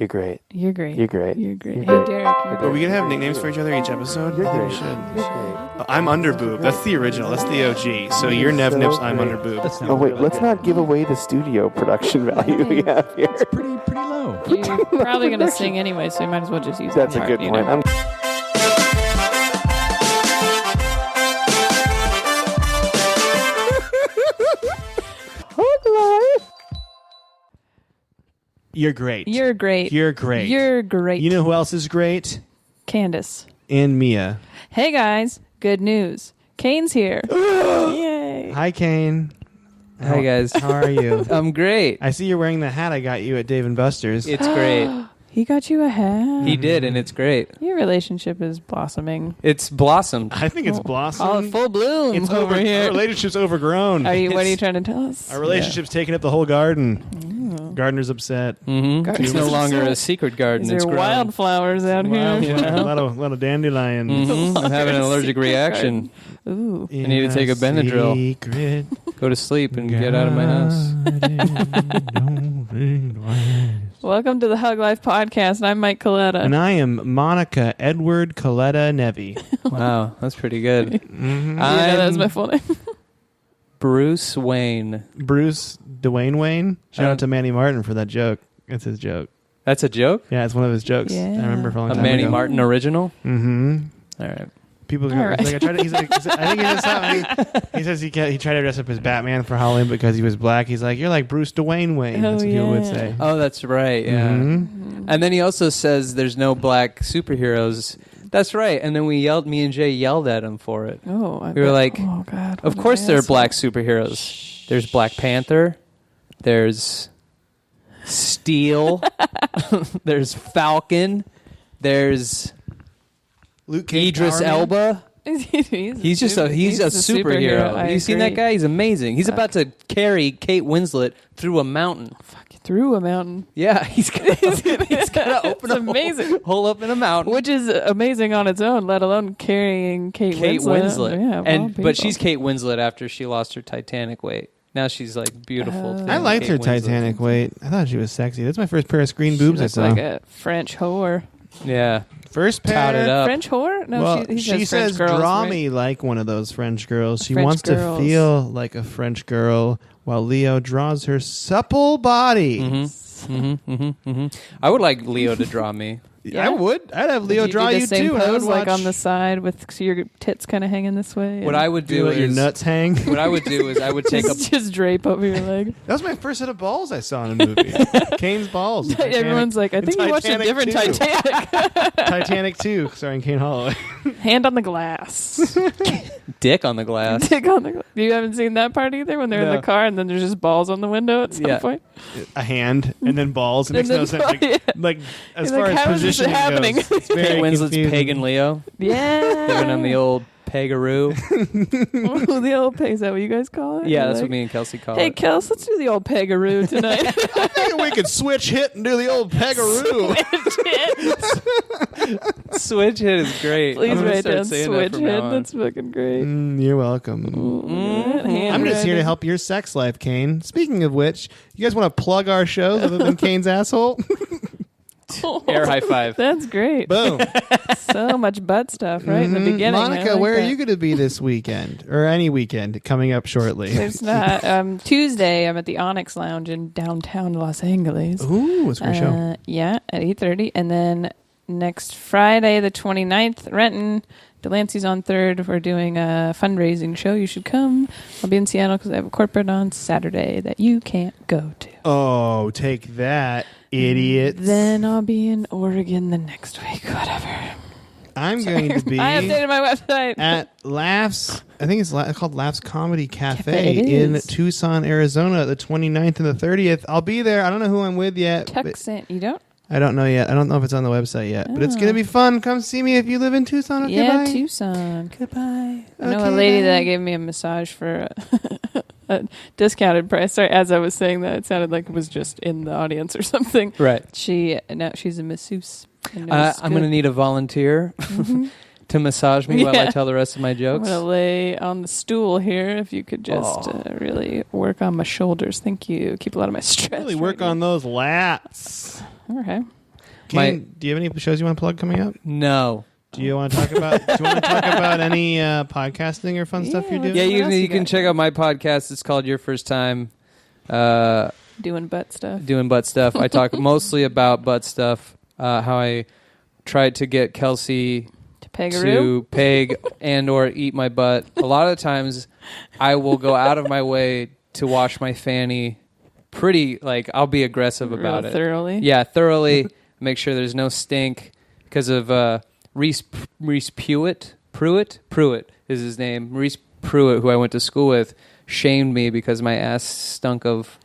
You're great. You're great. You're great. You're great. You're Hey, great. Derek. Are we gonna have nicknames for each other each episode? You're I think great. we should. You're great. I'm Underboob. That's the original. That's the OG. So you're Nev Nips. I'm great. Underboob. Oh wait, let's not give away the studio production value we have here. Pretty low. You're probably going to sing anyway, so you might as well just use That's that a part, good you point. know? You're great. You're great. You're great. You're great. You know who else is great? Candace. And Mia. Hey, guys. Good news. Kane's here. Yay. Hi, Kane. Hi, guys. How are you? I'm great. I see you're wearing the hat I got you at Dave & Buster's. It's great. He got you a hat. He did, and it's great. Your relationship is blossoming. It's blossomed. I think it's blossom. All in full bloom It's over Our here. relationship's overgrown. What are you trying to tell us? Our relationship's taking up the whole garden. Gardener's upset. Mm-hmm. Garden's It's no longer upset. a secret garden. Is It's there grown. wildflowers out Wow, here? yeah, a lot of dandelions. Mhm. I'm having an allergic Secret reaction. Ooh. I need to take a Benadryl. Secret Go to sleep and get out of my house. Welcome to the Hug Life Podcast. I'm Mike Coletta. And I am Monica Edward Coletta Nevi. Wow, that's pretty good. Mm-hmm. Yeah, that's my full name. Bruce Wayne. Bruce Dwayne Wayne. Shout out to Manny Martin for that joke. It's his joke. That's a joke? Yeah, it's one of his jokes. Yeah. I remember for a long A time Manny ago. Martin original? Mm-hmm. All right. People All go, right. he's like, I tried to, he's like, I think he says something. He says he tried to dress up as Batman for Halloween because he was black. He's like, you're like Bruce Dwayne Wayne. Oh, That's what people would yeah. say. Oh, that's right. Yeah. Mhm. And then he also says there's no black superheroes. That's right. And then me and Jay yelled at him for it. Oh, We were like, oh God. Of what course an there are asshole. black superheroes. There's Black Panther. There's Steel. There's Falcon. There's Luke Cage Idris Power Man? Elba. he's He's a superhero. I Have you seen that agree. guy? He's amazing. He's about to carry Kate Winslet through a mountain. Through a mountain. Yeah, he's gonna open It's amazing. hole up in a mountain. Which is amazing on its own, let alone carrying Kate Winslet. Yeah, of all but people. she's Kate Winslet after she lost her Titanic weight. Now she's like beautiful. thin I liked Kate her Winslet. Titanic weight. I thought she was sexy. That's my first pair of screen boobs She I looks saw. like a French whore. Yeah, First pair. touted up. French whore? No, Well, he she French says, girls, draw right? me like one of those French girls. She French wants girls. to feel like a French girl while Leo draws her supple body. I would like Leo to draw me. Yeah? I would. I'd have Leo Would you draw do the you same too. and I would pose, like watch- on the side with your tits kind of hanging this way. What I would do do let your is nuts hang. What I would do is I would take a just drape over your leg. That was my first set of balls I saw in a movie. Kane's balls. Everyone's like, I think you watched a Titanic different 2. Titanic. Titanic 2, starring Kane Holloway. Hand on the glass. dick on the glass. Dick on the glass. You haven't seen that part either when they're in No. the car and then there's just balls on the window at some Yeah. point. A hand and then balls. It And makes no then- sense. Like, yeah. like as You're far like, as how is this positioning happening? goes, it's very Kate Winslet's confusing. pagan Leo, Yeah. giving him the old pegaroo. Ooh, the old peg. Is that what you guys call it? Yeah, You're that's like, what me and Kelsey call Hey, it. Kels, let's do the old pegaroo tonight. I think we could switch hit and do the old pegaroo. Switch hit is great. Please I'm gonna write start down saying that switch from hit. now on. That's fucking great. You're welcome. Ooh, look at that Mhm. I'm just here to handwriting. help your sex life, Kane. Speaking of which, you guys want to plug our shows other than Kane's asshole? Air high five. That's great. Boom. So much butt stuff right in the Mhm. beginning. I Monica, like where are that. you going to be this weekend? Or any weekend coming up shortly? There's not. Tuesday, I'm at the Onyx Lounge in downtown Los Angeles. Ooh, it's a great show. Yeah, at 8:30. And then next Friday, the 29th, Renton. Delancey's on 3rd. We're doing a fundraising show. You should come. I'll be in Seattle because I have a corporate on Saturday that you can't go to. Oh, take that, idiots. Then I'll be in Oregon the next week. Whatever. I'm going to be I updated my website. at Laughs. I think it's called Laughs Comedy Cafe Cafe, it in is. Tucson, Arizona, the 29th and the 30th. I'll be there. I don't know who I'm with yet. but Texan. You don't? I don't know yet. I don't know if it's on the website yet. But it's going to be fun. Come see me if you live in Tucson. Okay, Yeah, bye. Tucson. Goodbye. I know Okay, a lady bye. that gave me a massage for a discounted price. Sorry, as I was saying that, it sounded like it was just in the audience or something. Right. She's a masseuse. I'm going to need a volunteer to massage me while I Yeah. tell the rest of my I'm jokes. going to lay on the stool here. If you could just really work on my shoulders. Thank you. Keep a lot of my stress. Really work on those lats. Okay. Kane, do you have any shows you want to plug coming up? No. Do you want to talk about any podcasting or fun stuff you're doing? Yeah, What else you you can got? check out my podcast. It's called Your First Time. Doing butt stuff. Doing butt stuff. I talk mostly about butt stuff. How I tried to get Kelsey to peg and or eat my butt. A lot of the times, I will go out of my way to wash my fanny. I'll be aggressive about it. Thoroughly. Yeah, thoroughly. Make sure there's no stink because of Reese Pruitt is his name. Reese Pruitt, who I went to school with, shamed me because my ass stunk of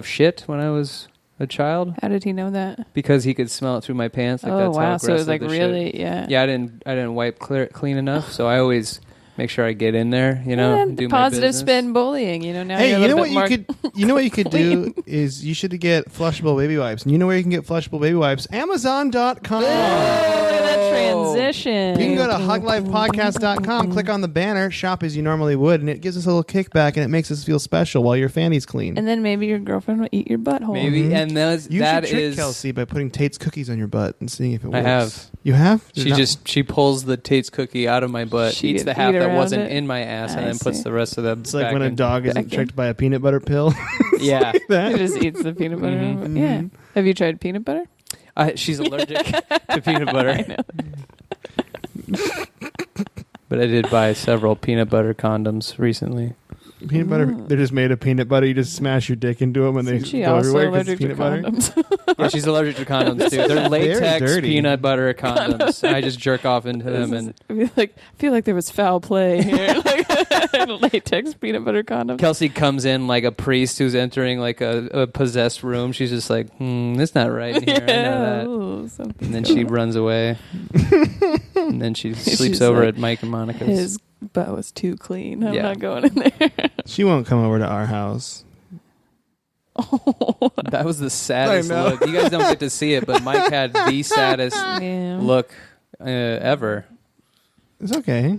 shit when I was a child. How did he know that? Because he could smell it through my pants. Like, that's how wow! So it was aggressive like the really, shit. yeah. Yeah, I didn't wipe clean enough, so I always make sure I get in there. You know, And do my positive business. spin bullying. You know now. Hey, you're a you know little what bit you more could you could do is you should get flushable baby wipes. And you know where you can get flushable baby wipes? Amazon.com. Oh, look at that transition. You can go to huglifepodcast.com, click on the banner, shop as you normally would, and it gives us a little kickback and it makes us feel special while your fanny's clean. And then maybe your girlfriend will eat your butthole. Maybe, and you that should trick is Kelsey by putting Tate's cookies on your butt and seeing if it works. I have. You have? She pulls the Tate's cookie out of my butt, She eats the eat half that around wasn't it? in my ass, and I then puts see. the rest of them. It's like back when a in. dog isn't Back in. tricked by a peanut butter pill. Yeah. He just eats the peanut butter. Mhm. Yeah. Have you tried peanut butter? She's allergic to peanut butter. I know. But I did buy several peanut butter condoms recently. Peanut butter, they're just made of peanut butter. You just smash your dick into them and they Isn't she go also everywhere 'cause it's allergic to peanut butter. condoms? Yeah, she's allergic to condoms too. They're latex dirty. peanut butter condoms. I just jerk off into them, and I feel like there was foul play here. Latex peanut butter condoms. Kelsey comes in like a priest who's entering like a possessed room. She's just like, that's not right in here. I know that. Ooh, something's And then going she on. runs away. And then she sleeps She's over like, at Mike and Monica's. His butt was too clean. I'm Yeah. not going in there. She won't come over to our house. That was the saddest I know. look. You guys don't get to see it, but Mike had the saddest Yeah. look ever. It's okay.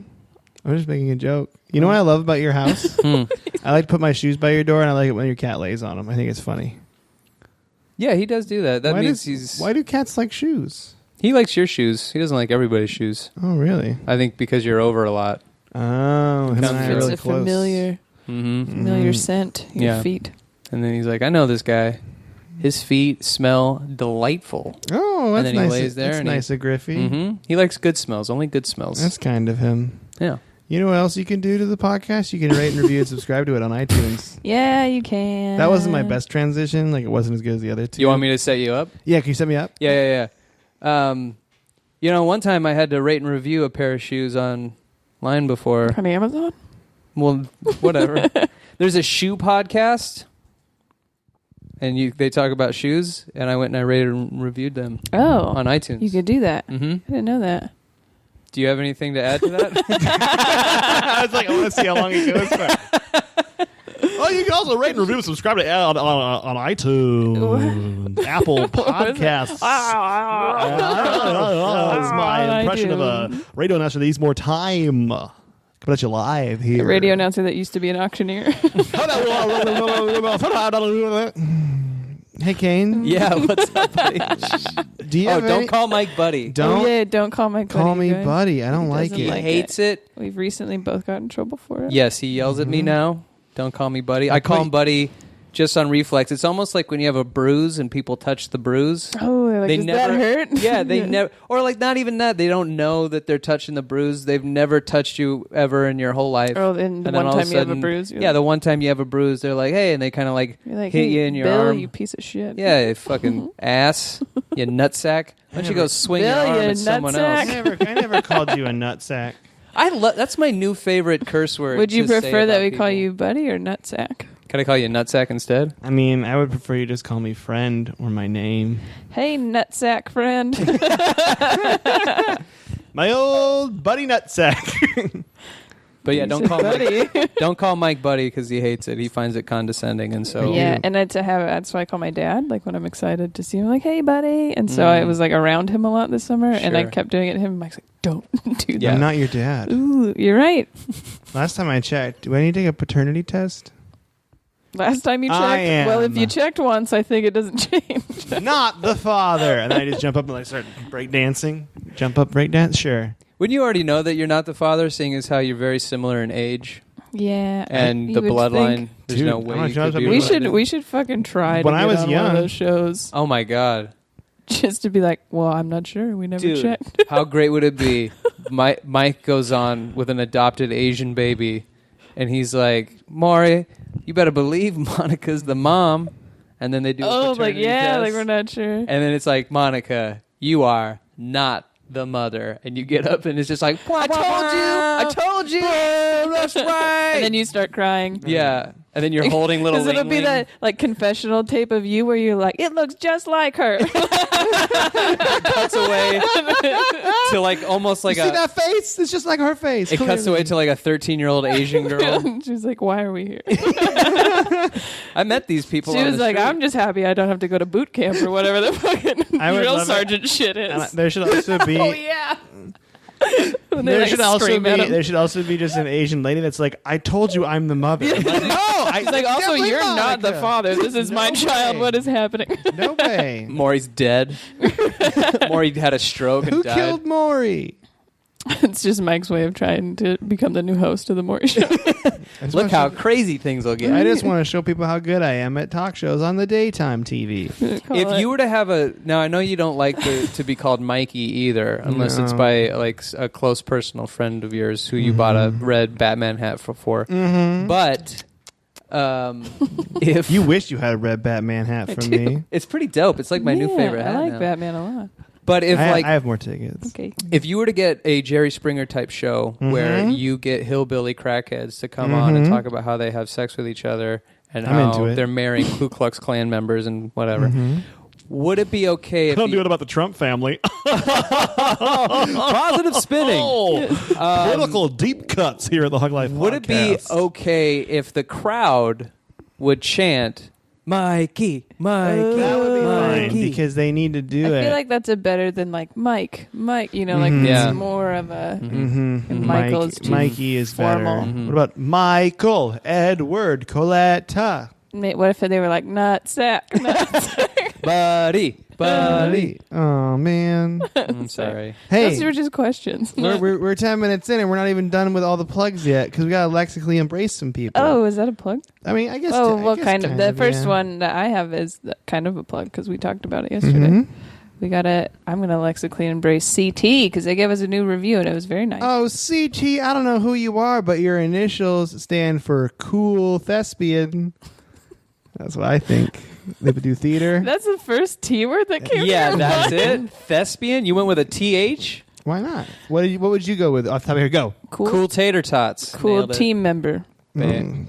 I'm just making a joke. You know what I love about your house? I like to put my shoes by your door, and I like it when your cat lays on them. I think it's funny. Yeah, he does do that. That Why means why do cats like shoes? he likes your shoes. He doesn't like everybody's shoes. Oh, really? I think because you're over a lot. Oh, him and I are It's really a close. familiar Mm. scent. Your Yeah. feet. And then he's like, I know this guy. His feet smell delightful. Oh, that's And then he nice. lays there That's and he- nice of Griffey. Mm-hmm. He likes good smells, only good smells. That's kind of him. Yeah. You know what else you can do to the podcast? You can rate and review and subscribe to it on iTunes. Yeah, you can. That wasn't my best transition. Like, it wasn't as good as the other two. You want me to set you up? Yeah, can you set me up? Yeah. One time I had to rate and review a pair of shoes online before. on Amazon. Well, whatever. There's a shoe podcast, and they talk about shoes, and I went and I rated and reviewed them Oh, on iTunes. you could do that. Mm-hmm. I didn't know that. Do you have anything to add to that? I was like, I want to see how long it goes for. Oh, you can also rate and review and subscribe to on iTunes, Apple Podcasts. That's my impression of a radio announcer that needs more time. Coming at you live A here. radio announcer that used to be an auctioneer. Hey, Kane. Yeah, what's up, buddy? Do you have don't any- call Mike buddy. Don't Oh, yeah, don't call Mike call buddy, me guys. buddy. I don't He like doesn't it. He like hates it. We've recently both got in trouble for it. Yes, he yells at me now. Don't call me buddy. I call him buddy just on reflex. It's almost like when you have a bruise and people touch the bruise. Oh, they're like, They does never- that hurt? Yeah, they never, or like not even that. They don't know that they're touching the bruise. They've never touched you ever in your whole life. Oh, and the And then one all of a time you have a sudden- bruise. Yeah, the one time you have a bruise, they're like, hey, and they kind of like you're like, hit hey, you in your Bill, arm. you piece of shit. Yeah, you fucking ass, you nutsack. Why don't you go swing your Bill, arm you at someone nutsack. else? I never called you a nutsack. That's my new favorite curse word. Would you to say prefer that about we call people. you buddy or nutsack? Can I call you nutsack instead? I mean, I would prefer you just call me friend or my name. Hey, nutsack friend. My old buddy nutsack. But yeah, You don't said call Mike, buddy. don't call Mike buddy because he hates it. He finds it condescending, and so Yeah, and that's why I call my dad. Like when I'm excited to see him, like, hey, buddy. And so I was like around him a lot this summer, and I Sure. kept doing it to him. Mike's like, don't do that. Yeah. I'm not your dad. Ooh, you're right. Last time I checked, do I need to take a paternity test? Last time you checked? I am. Well, if you checked once, I think it doesn't change. Not the father. And then I just jump up and like start breakdancing. Jump up, breakdance? Sure. Wouldn't you already know that you're not the father, seeing as how you're very similar in age? Yeah. And the bloodline, there's Dude, no way how you much could be I- related. We should fucking try to When get I was on young- one of those shows. Oh my God. Just to be like, well, I'm not sure. We never Dude, checked. how great would it be? Mike goes on with an adopted Asian baby, and he's like, Maury, you better believe Monica's the mom. And then they do a paternity test. like we're not sure. And then it's like, Monica, you are not the mother. And you get up and it's just like, I told you, that's right. And then you start crying. Yeah. And then you're holding little Because it'll be Ling Ling. that like confessional tape of you where you're like, it looks just like her. Cuts away to like almost like See that face? It's just like her face. It cuts clearly. away to like a 13-year-old Asian girl. She's like, why are we here? I met these people. She on was the like, street. I'm just happy I don't have to go to boot camp or whatever the fucking I would drill love it. sergeant shit And is. there should also be. Oh yeah. When they, There like, should also scream at be. him. There should also be just an Asian lady that's like, I told you I'm the mother. I'm like, no, He's like, also, you're not the father. This is my No child. way. What is happening? No way. Maury's dead. Maury had a stroke and Who died. killed Maury? It's just Mike's way of trying to become the new host of the Maury Show. Look how crazy things will get. I just want to show people how good I am at talk shows on the daytime TV. If you were to have a now, I know you don't like to be called Mikey either, unless it's No. by like a close personal friend of yours who you bought a red Batman hat for. But if You wish you had a red Batman hat from me. it's pretty dope. It's like my new favorite hat. I like now. Batman a lot. But if I like have more tickets. Okay. if you were to get a Jerry Springer type show where you get hillbilly crackheads to come on and talk about how they have sex with each other and I'm into how it. they're marrying Ku Klux Klan members and whatever, would it be okay if you, it about the Trump family. positive spinning? Political deep cuts here at the Hug Life Would it be okay if the crowd would chant Mikey, Mikey? That would be fine Mikey. because they need to do I it. feel like that's a better than like Mike. You know, like Yeah. it's more of a. Mm-hmm. And Michael is too Mikey is formal. better. What about Michael Edward Coletta? What if they were like nutsack? buddy. Oh man. I'm sorry. Hey, Those were just questions. we're 10 minutes in and we're not even done with all the plugs yet because we gotta lexically embrace some people. Oh, is that a plug? I mean, I guess. Oh, I well, guess kind of. The first yeah. one that I have is kind of a plug because we talked about it yesterday. I'm gonna lexically embrace CT because they gave us a new review and it was very nice. Oh, CT, I don't know who you are, but your initials stand for cool thespian. That's what I think. They would do theater. That's the first T word that came. Yeah, from that's mine. it. Thespian. You went with a TH. Why not? What would you go with off the top of your go? Cool tater tots. Cool Nailed it. team member. Bang.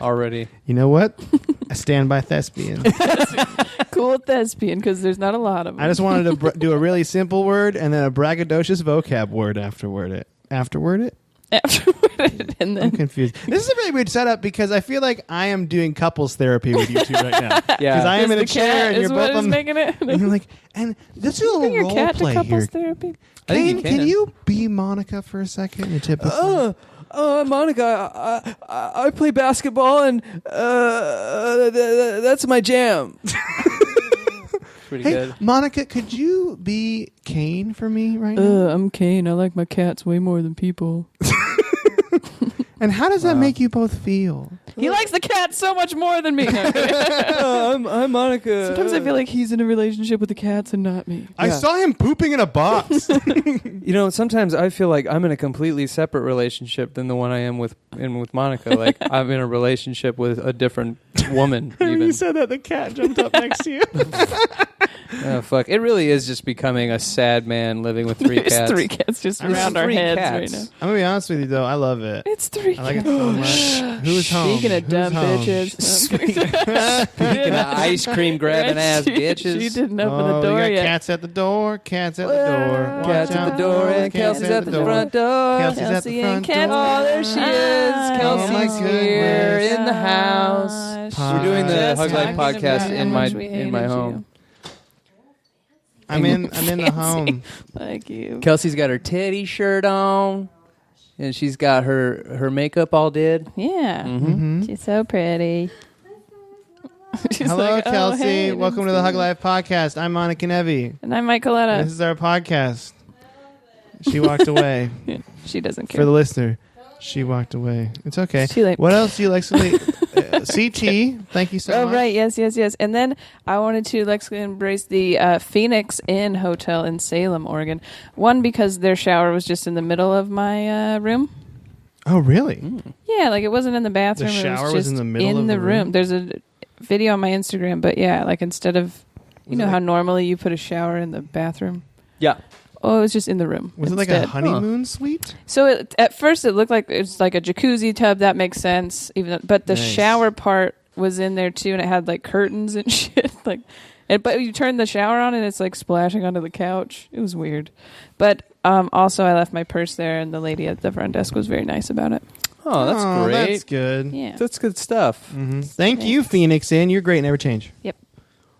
Already. You know what? I stand by thespian. Cool thespian because there's not a lot of them. I just wanted to do a really simple word and then a braggadocious vocab word afterward it. Afterward it? Afterward, and I'm then confused. This is a really weird setup because I feel like I am doing couples therapy with you two right now. Yeah. Because I am in a the chair cat and is you're what both is on. making it. And you're like, and let's do a Bring little your role cat to play couples here. therapy. I think you Kane, can. you be Monica for a second? You're typical. Monica, I play basketball and that's my jam. Pretty Hey, good. Monica, could you be Kane for me right now? I'm Kane. I like my cats way more than people. And how does that make you both feel? He likes the cat so much more than me. I'm Monica. Sometimes I feel like he's in a relationship with the cats and not me. I saw him pooping in a box. You know, sometimes I feel like I'm in a completely separate relationship than the one I am with Monica. Like I'm in a relationship with a different woman. When Even. you said that, the cat jumped up next to you. Oh, fuck! It really is just becoming a sad man living with three There's cats. 3 cats just There's around our 3 cats cats. right now. I'm going to be honest with you, though. I love it. It's 3 I like it cats. so much. Who's home? Speaking of Who's dumb home? bitches. Speaking of ice cream grabbing ass bitches. She didn't open Oh, the door we got yet. cats at the door. Cats at the door. Watch Cats at out. the door and Cats Kelsey's at the front door. Kelsey's at the front door. Oh, there she is. Oh, Kelsey's my here goodness. in the house. Gosh. We're doing the Just Hug Life talking podcast about in how my much we in my hated home. I'm in the home. Like you. Kelsey's got her teddy shirt on, and she's got her makeup all did. Yeah. Mm-hmm. She's so pretty. Hello, like, Kelsey. hey, Welcome to the Hug Life podcast. I'm Monica Nevi. And I'm Mike Coletta. This is our podcast. She walked away. Yeah, she doesn't care. For the listener, she walked away. It's okay. Like, what else do you like? CT, thank you so much. Oh, right. Yes. And then I wanted to lexically embrace the Phoenix Inn Hotel in Salem, Oregon. One, because their shower was just in the middle of my room. Oh, really? Yeah, like it wasn't in the bathroom. The shower it was was just in the middle of the room? There's a video on my Instagram, but yeah, like instead of, you know how normally you put a shower in the bathroom? Yeah. Oh, it was just in the room. Was instead. it like a honeymoon suite? So at first it looked like it's like a jacuzzi tub. That makes sense. But the shower part was in there too, and it had like curtains and shit. But you turn the shower on and it's like splashing onto the couch. It was weird. But also I left my purse there, and the lady at the front desk was very nice about it. Oh, that's great. That's good. Yeah, that's good stuff. Mm-hmm. Thank you, Phoenix Inn. You're great. Never change. Yep.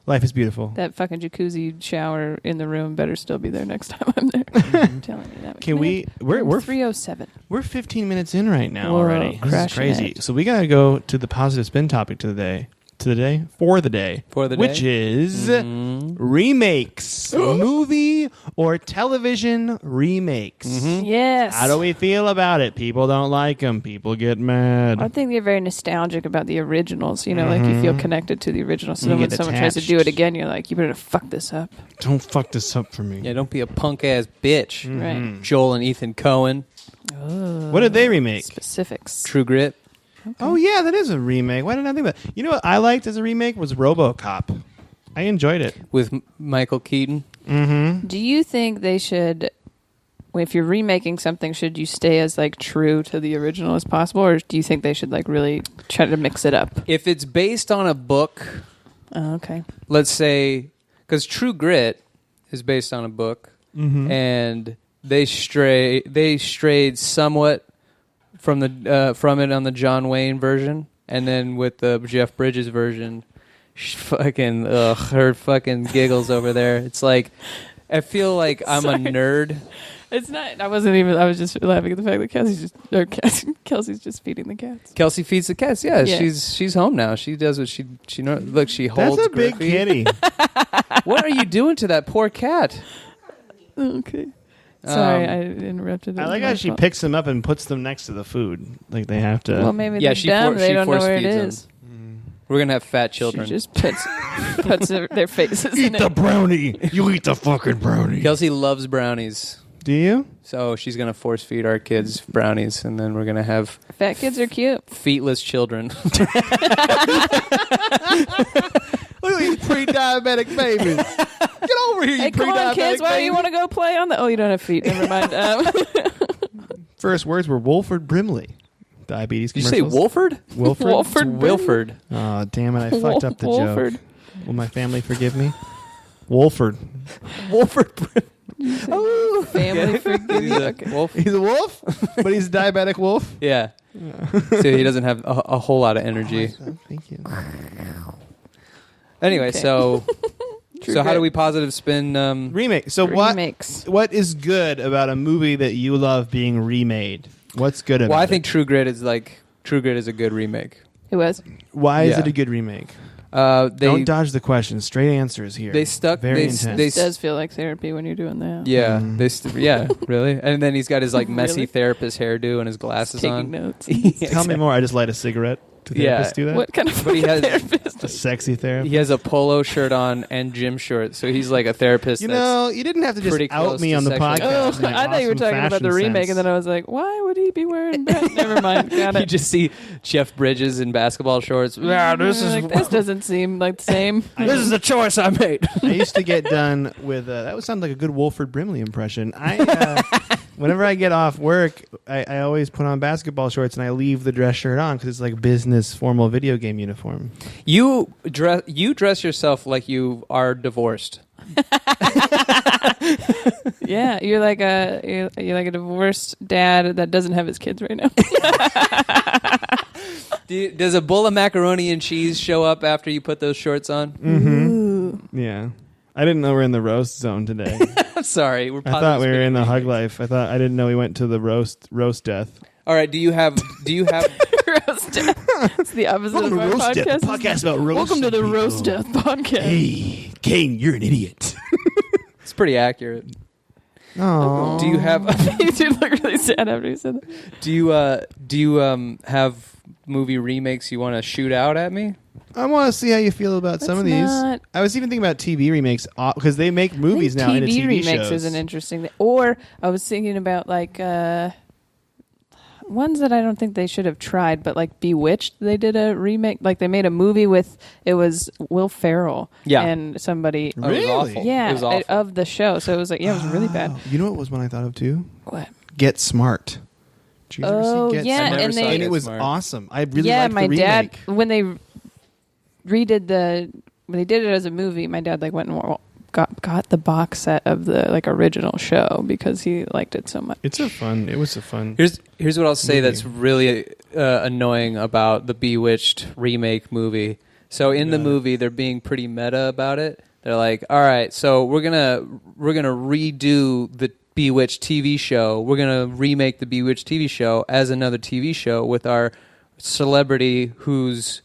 Life is beautiful. That fucking jacuzzi shower in the room better still be there next time I'm there. I'm telling you that. Can we? We're 3:07. We're 15 minutes in right now Whoa, already. This is crazy. So we gotta go to the positive spin topic for the day, which is remakes, movie or television remakes. Mm-hmm. Yes. How do we feel about it? People don't like them. People get mad. I think you're very nostalgic about the originals. You know, like you feel connected to the original. So then when someone tries to do it again, you're like, you better fuck this up. Don't fuck this up for me. Yeah, don't be a punk ass bitch. Right. Joel and Ethan Coen. Oh, what did they remake? Specifics. True Grit. Okay. Oh yeah, that is a remake. Why didn't I think about it? You know what I liked as a remake was RoboCop. I enjoyed it. With Michael Keaton. Mm-hmm. Do you think they should, if you're remaking something, should you stay as like true to the original as possible, or do you think they should like really try to mix it up? If it's based on a book, okay. Let's say, because True Grit is based on a book, and they strayed somewhat from it on the John Wayne version, and then with the Jeff Bridges version, her fucking giggles over there. It's like I feel like I'm a nerd. It's not. I wasn't even. I was just laughing at the fact that Kelsey's just feeding the cats. Kelsey feeds the cats. Yeah. She's home now. She does what she look. She holds. That's a big Griffey. kitty. What are you doing to that poor cat? Okay. Sorry, I interrupted. I like how she picks them up and puts them next to the food. Like they have to. Well, maybe they're dumb. They don't know where it is. We're going to have fat children. She just puts their faces eat in the it. brownie. You eat the fucking brownie. Kelsey loves brownies. Do you? So she's going to force feed our kids brownies, and then we're going to have... Fat kids are cute. Feetless children. Look at these pre-diabetic babies. Get over here, you hey, come on, kids. Why do you want to go play on the... Oh, you don't have feet. Never mind. First words were Wolford Brimley. Diabetes Did commercials. you say Wolford? Wolford? Wolford. Wilford. Oh, damn it. I fucked up the Wolford. joke. Will my family forgive me? Wolford. Wolford. Oh, family forgive you. Okay. Wolf. He's a wolf, but he's a diabetic wolf? Yeah. So he doesn't have a whole lot of energy. Thank you. Anyway, Okay. so True how Grit. do we positive spin... Remake. So Remakes. what is good about a movie that you love being remade? What's good about it? Well, I think True Grit is a good remake. It was. Why is Yeah. it a good remake? They Don't dodge the question. Straight answers here. They stuck. Very they, intense. they It does feel like therapy when you're doing that. Yeah, yeah, really. And then he's got his like messy Really? therapist hairdo and his glasses Taking on. notes. Tell me more. I just light a cigarette. Do therapists do that? What kind of But he has- therapist? A sexy therapist. He has a polo shirt on and gym shorts, so he's like a therapist. You know, you didn't have to just pretty out close me to on the sexual podcast. Oh, with my I thought you were awesome talking about the fashion remake, sense. and then I was like, why would he be wearing that? Never mind. Got you it. just see Jeff Bridges in basketball shorts. Yeah, this is Like, this doesn't seem like the same. this is the choice I made. I used to get done with that would sound like a good Wolford Brimley impression. Whenever I get off work, I always put on basketball shorts and I leave the dress shirt on because it's like business formal video game uniform. You dress yourself like you are divorced. Yeah, you're like a divorced dad that doesn't have his kids right now. Does a bowl of macaroni and cheese show up after you put those shorts on? Mm-hmm. Yeah. I didn't know we're in the roast zone today. I'm sorry. I thought we were in the hug life. I didn't know we went to the roast death. All right. Do you have Roast Death. It's the opposite Welcome of to our Roast Death, podcast. the podcast about roasting Welcome to the people. Roast Death podcast. Hey, Kane, you're an idiot. It's pretty accurate. Oh, Do you have? You did look really sad after you said that. Do you have movie remakes you want to shoot out at me? I want to see how you feel about some of these. not- I was even thinking about TV remakes because they make movies now into TV remakes shows. is an interesting thing. Or I was thinking about like ones that I don't think they should have tried, but like Bewitched, they did a remake. Like they made a movie with it was Will Ferrell and somebody. Oh, it was awful. Yeah, it was awful. of the show. So it was like it was really bad. You know what was one I thought of too? What? Get Smart. Did you ever see Get yeah, Smart? and saw and Get it was Smart. awesome. I really yeah, liked my the dad remake. when they when they did it as a movie, my dad like went and got the box set of the like original show because he liked it so much. It was a fun. Here's what I'll say movie. that's really annoying about the Bewitched remake movie. So in the movie, they're being pretty meta about it. They're like, all right, so we're gonna redo the Bewitched TV show. We're gonna remake the Bewitched TV show as another TV show with our celebrity who's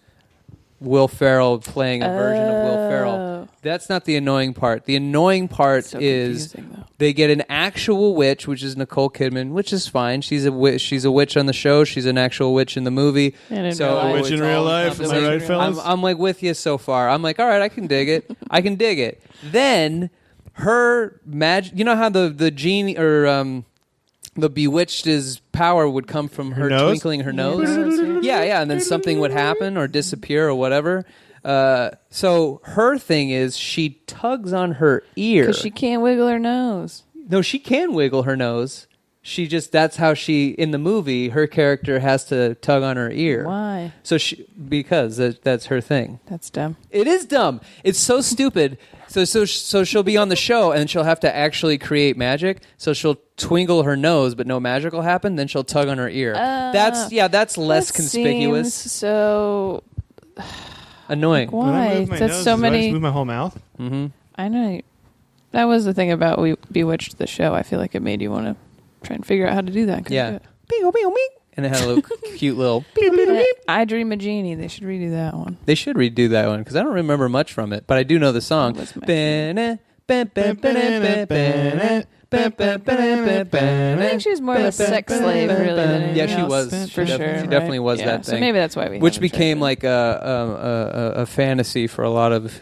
Will Ferrell playing a version of Will Ferrell. That's not the annoying part. The annoying part So is confusing, though. they get an actual witch, which is Nicole Kidman, which is fine. She's a witch. She's a witch on the show. She's an actual witch in the movie. And in So real life. Witch in it's real all life, am I encompassing. right, fellas? I'm like with you so far. I'm like, all right, I can dig it. I can dig it. Then her magic. You know how the genie or the Bewitched's power would come from her nose? twinkling her nose. Yeah, and then something would happen or disappear or whatever. So her thing is she tugs on her ear. Because she can't wiggle her nose. No, she can wiggle her nose. That's how she, in the movie, her character has to tug on her ear. Why? Because that's her thing. That's dumb. It is dumb. It's so stupid. So she'll be on the show and she'll have to actually create magic. So she'll twinkle her nose, but no magic will happen. Then she'll tug on her ear. That's less That conspicuous. seems so Annoying. When I why? move my That's nose, so do I many. just move my whole mouth. Mm-hmm. I know. That was the thing about Bewitched the show. I feel like it made you want to try and figure out how to do that. Yeah. And it had a little cute little. I Dream a Genie. They should redo that one. They should redo that one because I don't remember much from it, but I do know the song. That was my I think she was more of a sex slave, really, than anything Yeah, she else, was. for She sure. definitely was Yeah, that so thing. maybe that's why we. Which haven't became tried like a fantasy for a lot of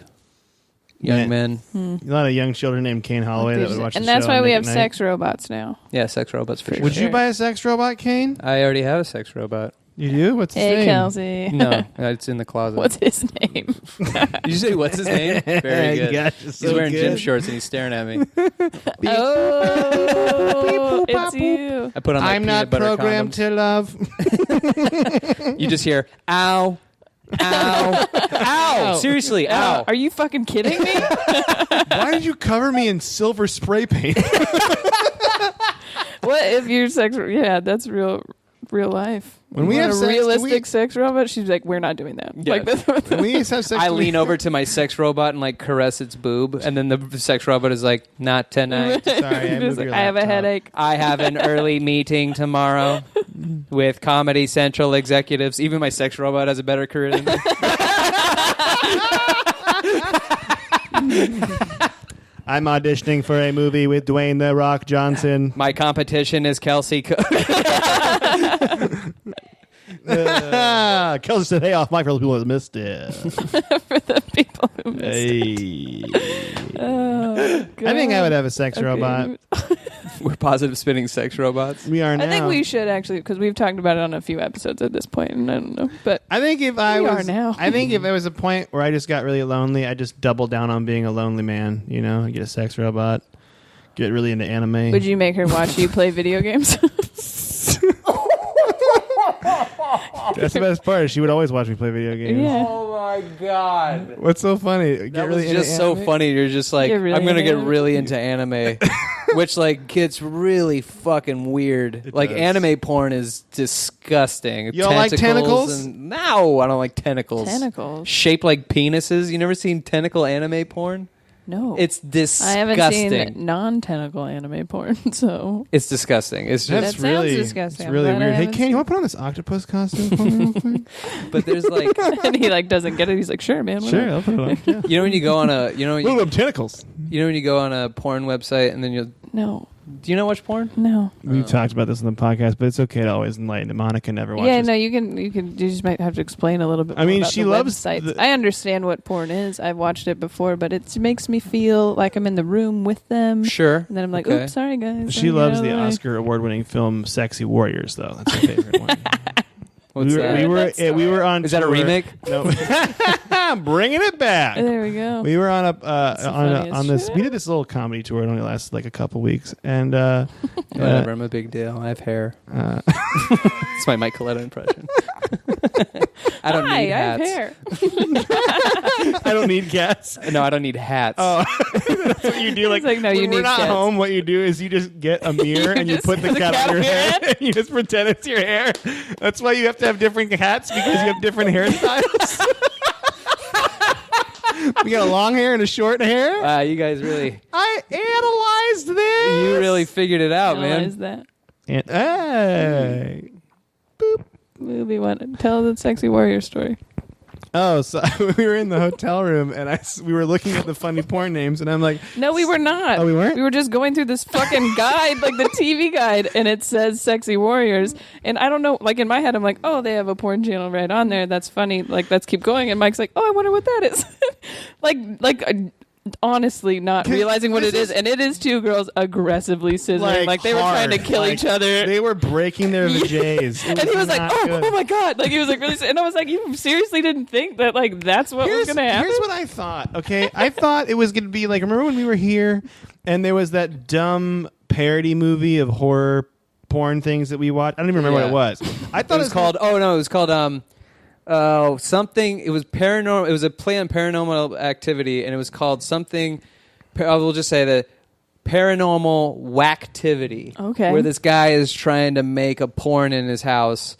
young men. A lot of young children named Kane Holloway that would watch and the that's show why and we make have it night. sex robots now. Yeah, sex robots for sure. Would you buy a sex robot, Kane? I already have a sex robot. You do? What's his Hey, name? Kelsey. No, it's in the closet. What's his name? Did you say what's his name? Very good. Gosh, He's so wearing gym good. shorts and he's staring at me. Oh, it's you. I put on my I'm not peanut butter programmed condoms. to love. You just hear, ow, ow, ow. Seriously, ow. Are you fucking kidding me? Why did you cover me in silver spray paint? What if your sex? Yeah, that's real life. When we You have want sex, a do realistic we- sex robot, she's like, we're not doing that. Yeah. Like that's When we have sex, I do we- lean over to my sex robot and like caress its boob, and then the sex robot is like, "Not tonight. Sorry, I Just moved like, your I have a laptop. headache. I have an early meeting tomorrow with Comedy Central executives." Even my sex robot has a better career than me. I'm auditioning for a movie with Dwayne "The Rock" Johnson. My competition is Kelsey. Kelsey said, "Hey, off mic for the people that missed it." For the people who missed Hey. Oh, I think I would have a sex Okay. robot. We're positive spinning sex robots. We are now. I think we should actually, because we've talked about it on a few episodes at this point, and I don't know. But I think if I We was, are now. I think if there was a point where I just got really lonely, I just double down on being a lonely man. You know, get a sex robot, get really into anime. would you make her watch you play video games? That's the best part. She would always watch me play video games. Yeah. Oh my god. What's so funny? Get That really was into just so anime? funny. You're just like, You're really I'm gonna into get anime? really into anime, which like gets really fucking weird. It Like does. anime porn is disgusting. You don't like tentacles? And, no, I don't like tentacles. Tentacles. Shaped like penises. You never seen tentacle anime porn? No. It's disgusting. I haven't seen non-tentacle anime porn, so... It's disgusting. It's just... That sounds disgusting. It's really weird. Hey, Kane, you want to put on this octopus costume for me real quick? But there's like... and he like doesn't get it. He's like, sure, man. Sure, I'll put it on. Yeah. You know when you go on a... Look at tentacles. You know when you go on a porn website and then you'll... No. Do you not watch porn? No. We've talked about this on the podcast, but it's okay to always enlighten it. Monica never watches. Yeah, no, you just might have to explain a little bit more. I mean, about she the loves websites. I understand what porn is. I've watched it before, but it makes me feel like I'm in the room with them. Sure. And then I'm like, Okay. oops, sorry, guys. She loves the Oscar award-winning film "Sexy Warriors," though. That's her favorite one. What's that? We were on. Is that a tour. remake? No, bringing it back. There we go. We were on on this. We did this little comedy tour. It only lasted like a couple weeks, and whatever. I'm a big deal. I have hair. It's my Mike Coletta impression. I don't need hats. I have hair. I don't need cats. No, I don't need hats. Oh, that's what you do. Like, no, you when need we're not cats. home. What you do is you just get a mirror and you put the cat on your head, and you just pretend it's your hair. That's why you have to have different hats because you have different hairstyles. We got a long hair and a short hair. Wow, you guys really... I analyzed this. You really figured it out, Analyze man. that. And, hey. Boop. Movie one. Tell the sexy warrior story. Oh, so we were in the hotel room and we were looking at the funny porn names, and I'm like, No, we were not. Oh, we weren't? We were just going through this fucking guide, like the TV guide, and it says sexy warriors. And I don't know, like in my head, I'm like, oh, they have a porn channel right on there. That's funny. Like, let's keep going. And Mike's like, oh, I wonder what that is. Honestly not realizing what it is. And it is two girls aggressively scissoring. Like they were trying to kill each other. They were breaking their vajays. And he was like, oh my God. Like he was like really, and I was like, you seriously didn't think that like that's what was going to happen? Here's what I thought, okay? I thought it was going to be like, remember when we were here and there was that dumb parody movie of horror porn things that we watched? I don't even remember what it was. I thought it was called, something. It was paranormal. It was a play on Paranormal Activity, and it was called something. I will just say that Paranormal Whacktivity. Okay. Where this guy is trying to make a porn in his house,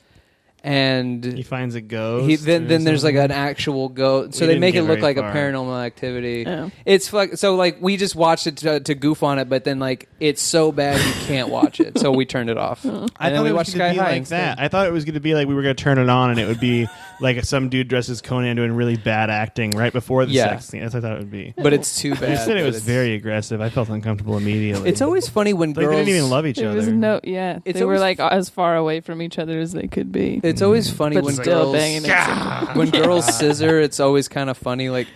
and he finds a ghost. Then there's like an actual ghost. So they make it look like a Paranormal Activity. Yeah. It's so like we just watched it to goof on it, but then like it's so bad you can't watch it, so we turned it off. I thought we it was watched going to Sky be High like instead. that. I thought it was going to be like we were going to turn it on and it would be like some dude dressed as Conan doing really bad acting right before the sex scene. That's what I thought it would be. But it's too bad. You said it was very aggressive. I felt uncomfortable immediately. It's always funny when like girls... they didn't even love each There other. was no, yeah. It's they were always like as far away from each other as they could be. It's always funny But when still girls... banging it. When girls scissor, it's always kind of funny. Like,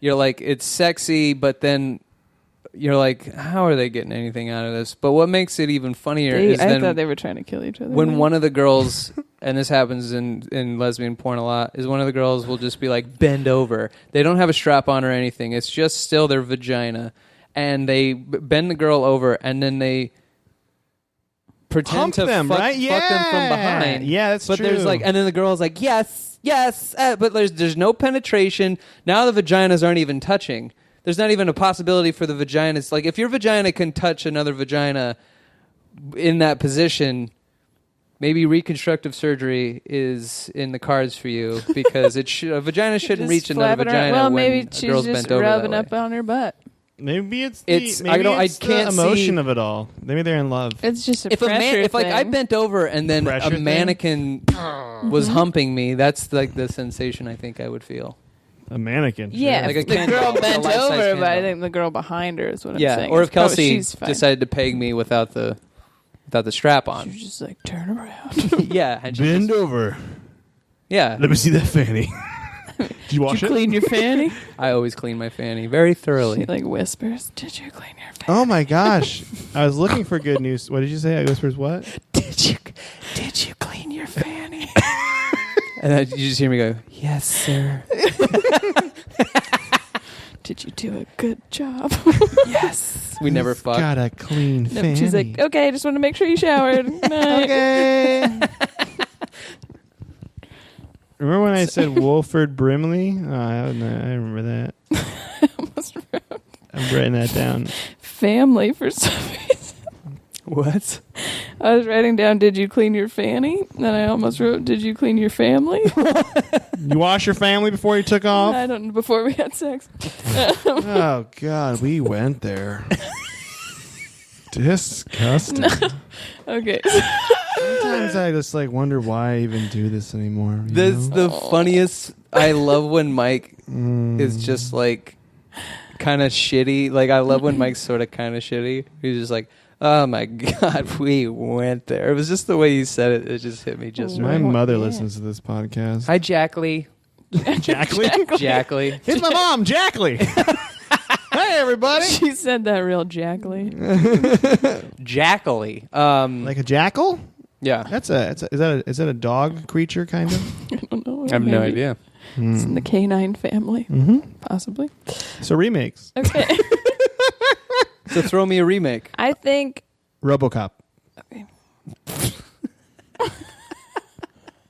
you're like, it's sexy, but then you're like, how are they getting anything out of this? But what makes it even funnier is I thought they were trying to kill each other. when one of the girls, and this happens in lesbian porn a lot, is one of the girls will just be like, bend over. They don't have a strap on or anything. It's just still their vagina. And they bend the girl over, and then they pretend Hump to them, fuck, right? fuck them from behind. Yeah, that's but true. There's like, and then the girl's like, yes, but there's no penetration. Now the vaginas aren't even touching. There's not even a possibility for the vaginas. Like, if your vagina can touch another vagina in that position, maybe reconstructive surgery is in the cards for you, because a vagina shouldn't reach another vagina. Well, when maybe a she's girl's just bent over rubbing that up way. on her butt. Maybe it's It's- maybe I it's can't the emotion see- of it all. Maybe they're in love. It's just a If pressure if like I thing. bent over and then Pressure a thing? mannequin was humping me, that's like the sensation I think I would feel. A mannequin. Yeah, Like if a the candle, girl like a bent life-size over, but I candle. think the girl behind her is what I'm Yeah, saying. or if It's probably- Kelsey she's fine. decided to peg me without the strap on. She's just like, turn around. Yeah, and she Bend just- over. yeah. Let me see that fanny. Did you wash Did you it? clean your fanny? I always clean my fanny very thoroughly. She like whispers, did you clean your fanny? Oh my gosh! I was looking for good news. What did you say? I whispers what? Did you clean your fanny? And then you just hear me go, yes, sir. Did you do a good job? Yes. We never fucked. Got a clean No, fanny. she's like, okay, I just want to make sure you showered. Night. Okay. Remember when I said Wolford Brimley? Oh, I remember that. I'm writing that down. Family for some reason. What? I was writing down, did you clean your fanny? Then I almost wrote, did you clean your family? You wash your family before you took off? I don't know, before we had sex. Oh, God, we went there. Disgusting. Okay. Sometimes I just wonder why I even do this anymore. That's the funniest. I love when Mike is just kind of shitty. I love when Mike's sort of kind of shitty. He's just like, oh my God, we went there. It was just the way you said it. It just hit me just My right. mother listens to this podcast. Hi, Jackley. Jackley. Here's my mom, Jackley. Hey, everybody. She said that real Jackley. Jackley. Like a jackal? Yeah. Is that a dog creature kind of? I don't know. I have no idea. It's in the canine family, possibly. So remakes. Okay. So throw me a remake. I think RoboCop. Okay.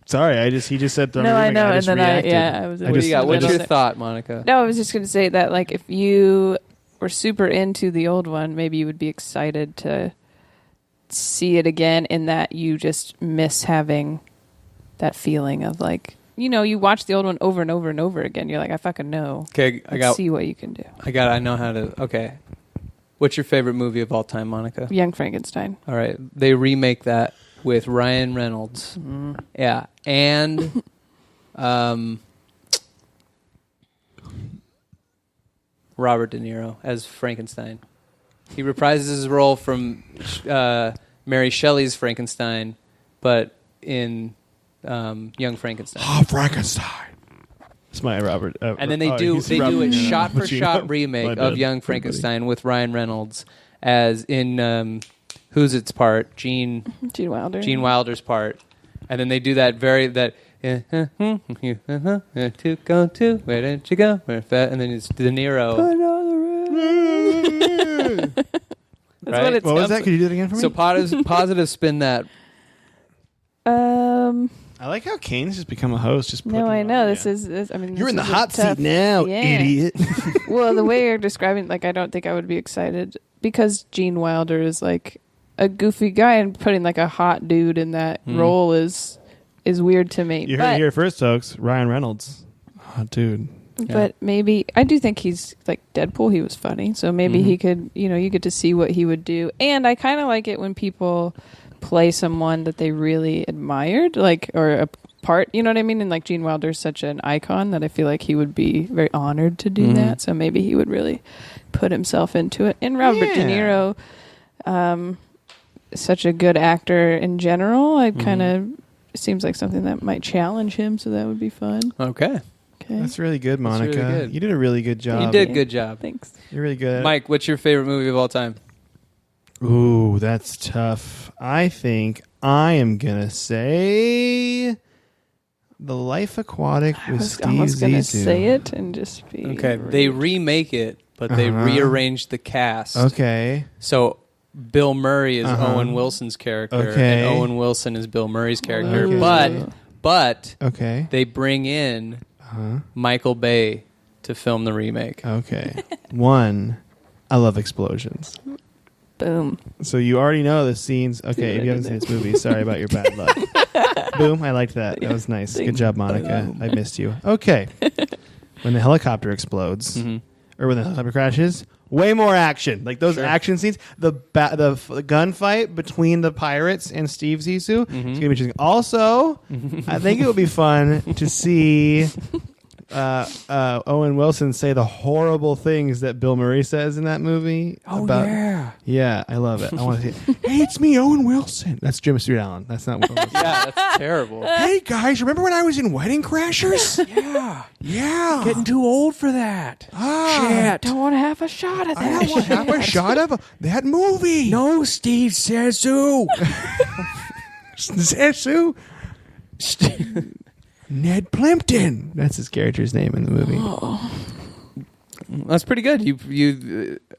Sorry, he just said throw me a No, remake. I know, just and reacted. then I was. What do you got? What's your thought, Monica? No, I was just going to say that, if you were super into the old one, maybe you would be excited to see it again. In that you just miss having that feeling of you watch the old one over and over and over again. You're like, I fucking know. Okay, see what you can do. I know how to. Okay, what's your favorite movie of all time, Monica? Young Frankenstein. All right, they remake that with Ryan Reynolds. Yeah, and Robert De Niro as Frankenstein. He reprises his role from Mary Shelley's Frankenstein, but in Young Frankenstein. Oh, Frankenstein. It's my Robert. And then they do a shot for shot remake of Young Frankenstein with Ryan Reynolds as in who's its part? Gene Wilder. Gene Wilder's part. And then they do that to go to, where did you go? And then it's De Niro. That's right? What was that? Could you do it again for me? So positive spin that. I like how Kane's just become a host. No, I know. This you. is. You're in the hot seat now, idiot. Well, the way you're describing, I don't think I would be excited because Gene Wilder is a goofy guy, and putting a hot dude in that role is weird to me. You heard it here first, folks. Ryan Reynolds, hot dude. But maybe I do think he's Deadpool. He was funny, so maybe he could. You get to see what he would do, and I kind of like it when people play someone that they really admired, or a part. You know what I mean? And Gene Wilder's such an icon that I feel like he would be very honored to do that. So maybe he would really put himself into it. And Robert De Niro, such a good actor in general. I kind of seems like something that might challenge him. So that would be fun. Okay. That's really good, Monica. Really good. You did a really good job. You did a good job. Thanks. You're really good. Mike, what's your favorite movie of all time? Ooh, that's tough. I think I am going to say The Life Aquatic with Steve Zissou. I was going to say it and just be... Okay, rude. they remake it, but they rearranged the cast. Okay. So Bill Murray is Owen Wilson's character, and Owen Wilson is Bill Murray's character. Okay. But Okay. they bring in Michael Bay to film the remake. Okay. One, I love explosions. Boom. So you already know the scenes. Okay, if you haven't seen this movie, sorry about your bad luck. Boom, I liked that. That was nice. Good job, Monica. I missed you. Okay. When the helicopter explodes, or when the helicopter crashes, way more action. Those action scenes, the gunfight between the pirates and Steve Zissou, it's going to be interesting. Also, I think it would be fun to see Owen Wilson say the horrible things that Bill Murray says in that movie. Yeah, I love it. I want to see it. Hey, it's me, Owen Wilson. That's Jim Stewart Allen. That's not Owen Wilson. Yeah, that's terrible. Hey, guys, remember when I was in Wedding Crashers? Yeah. Getting too old for that. Shit. Don't want to have a shot at that. I don't want to have a shot of that movie. No, Steve Zissou. Zissou? Ned Plimpton. That's his character's name in the movie. That's pretty good.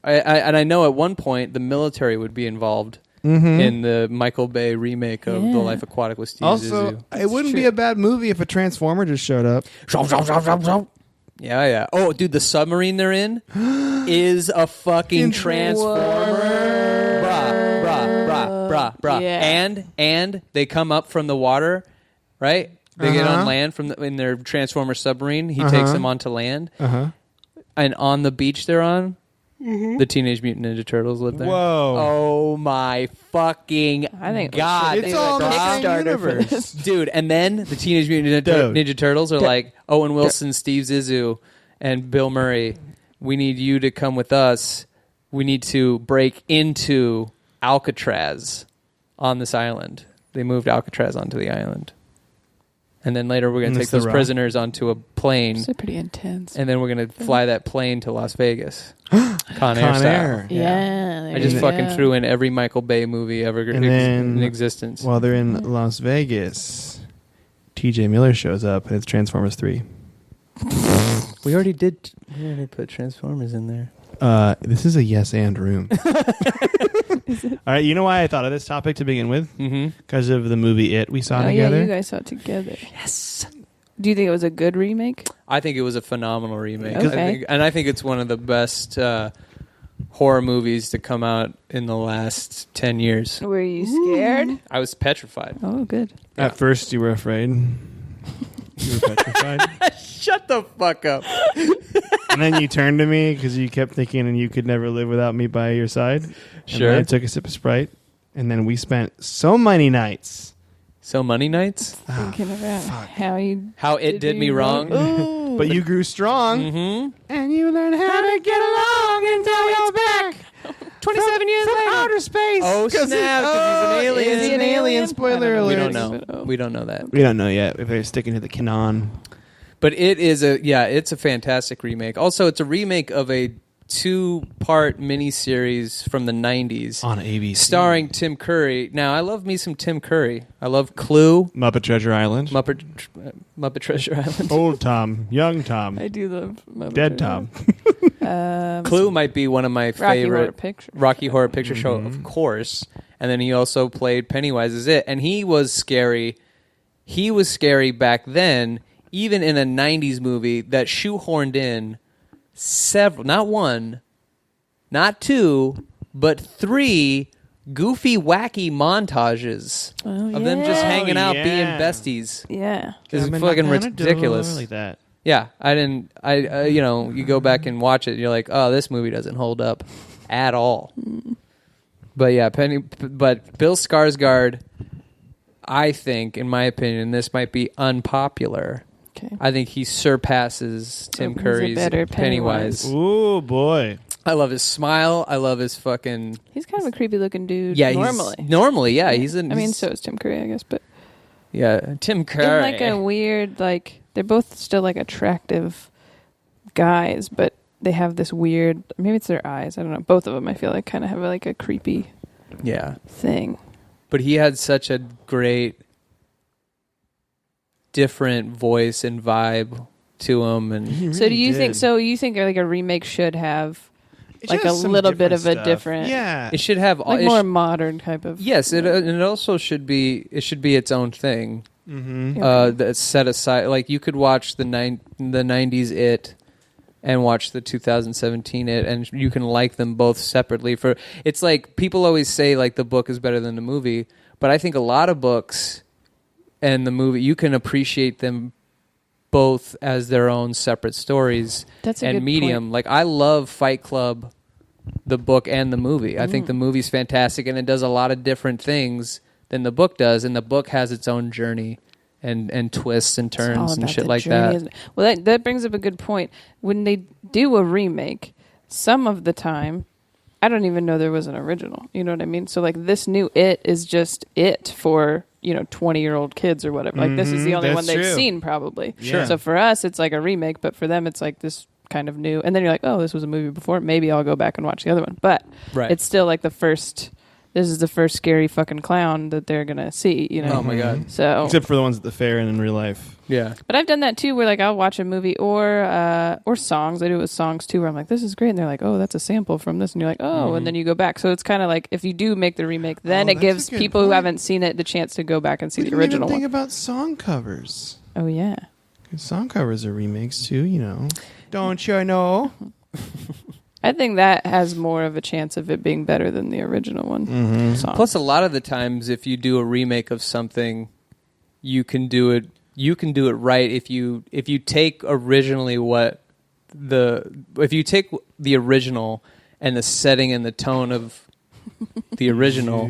I know at one point the military would be involved in the Michael Bay remake of The Life Aquatic with Steve Also, Zissou. it wouldn't be a bad movie if a Transformer just showed up. Yeah. Oh, dude, the submarine they're in is a fucking Transformer. Bruh. Bruh. Yeah. And they come up from the water, right? They get on land in their Transformer submarine. He takes them onto land. And on the beach they're on, the Teenage Mutant Ninja Turtles live there. Whoa. Oh my fucking God. It's all in the same universe. Dude, and then the Teenage Mutant Ninja Turtles are like, Owen Wilson, Steve Zissou, and Bill Murray, we need you to come with us. We need to break into Alcatraz on this island. They moved Alcatraz onto the island. And then later we're going to take those prisoners onto a plane. It's pretty intense. And then we're going to fly that plane to Las Vegas. Con Air style. Yeah. I just fucking threw in every Michael Bay movie ever in existence. While they're in Las Vegas, TJ Miller shows up and it's Transformers 3. We already put Transformers in there. This is a yes and room. All right, you know why I thought of this topic to begin with? Because of the movie It we saw together. Yeah, you guys saw it together. Yes. Do you think it was a good remake? I think it was a phenomenal remake. Okay. I think it's one of the best horror movies to come out in the last 10 years. Were you scared? I was petrified. Oh, good. At first you were afraid. You were petrified. Shut the fuck up. And then you turned to me because you kept thinking and you could never live without me by your side. Sure. And then I took a sip of Sprite. And then we spent so many nights. So many nights? Thinking about how it did me wrong. Ooh. But you grew strong. And you learned how to get along until you're back. 27 years later. Outer space. Oh, snap. Because he's an alien. He's an alien. Spoiler alert. We don't know. We don't know that. We don't know yet if they're sticking to the canon. But it is it's a fantastic remake. Also, it's a remake of a 2-part miniseries from the 90s. On ABC. Starring Tim Curry. Now, I love me some Tim Curry. I love Clue. Muppet Treasure Island. Muppet Treasure Island. Old Tom. Young Tom. I do love Muppet Dead Treasure. Tom. Clue might be one of my favorite. Rocky Horror Picture Show, of course. And then he also played Pennywise as It. And he was scary. He was scary back then, even in a 90s movie that shoehorned in several, not one, not two, but 3 goofy, wacky montages of them just hanging out, being besties. Yeah. It's fucking ridiculous. Like that. Yeah, you go back and watch it, and you're like, oh, this movie doesn't hold up at all. But yeah, but Bill Skarsgård, I think, in my opinion, this might be unpopular. Okay. I think he surpasses Tim Curry's Pennywise. Ooh, boy. I love his smile. I love his fucking... He's kind of a creepy looking dude. Yeah, normally. Yeah. So is Tim Curry, I guess, but... Yeah, Tim Curry. In like a weird, they're both still attractive guys, but they have this weird, maybe it's their eyes, I don't know. Both of them, I feel like, kind of have a creepy thing. But he had such a great, different voice and vibe to him. And really so do you think? So you think a remake should have a little bit of a different? Yeah, it should have more modern type of. Yes, it also should be. It should be its own thing. That's set aside. Like you could watch the 90s It and watch the 2017 It, and you can like them both separately. It's like people always say the book is better than the movie, but I think a lot of books and the movie, you can appreciate them both as their own separate stories. That's a and good medium. point. I love Fight Club, the book and the movie. I think the movie's fantastic, and it does a lot of different things than the book does, and the book has its own journey and twists and turns and shit like that. Well, that brings up a good point. When they do a remake, some of the time, I don't even know there was an original. You know what I mean? So this new It is just It for 20-year-old kids or whatever. This is the only one they've seen probably. Sure. So for us, it's a remake, but for them, it's this kind of new. And then you're like, oh, this was a movie before. Maybe I'll go back and watch the other one. But it's still the first. This is the first scary fucking clown that they're gonna see. Oh my god. So except for the ones at the fair and in real life. Yeah. But I've done that too, where I'll watch a movie or songs. I do it with songs too, where I'm like, this is great, and they're like, oh, that's a sample from this, and you're like, oh, and then you go back. So it's kind of if you do make the remake, then it gives people who haven't seen it the chance to go back and see the original Think one. about song covers. Oh yeah. Song covers are remakes too. Don't you know? I think that has more of a chance of it being better than the original one. Plus, a lot of the times, if you do a remake of something, you can do it. You can do it right if you take originally if you take the original and the setting and the tone of the original,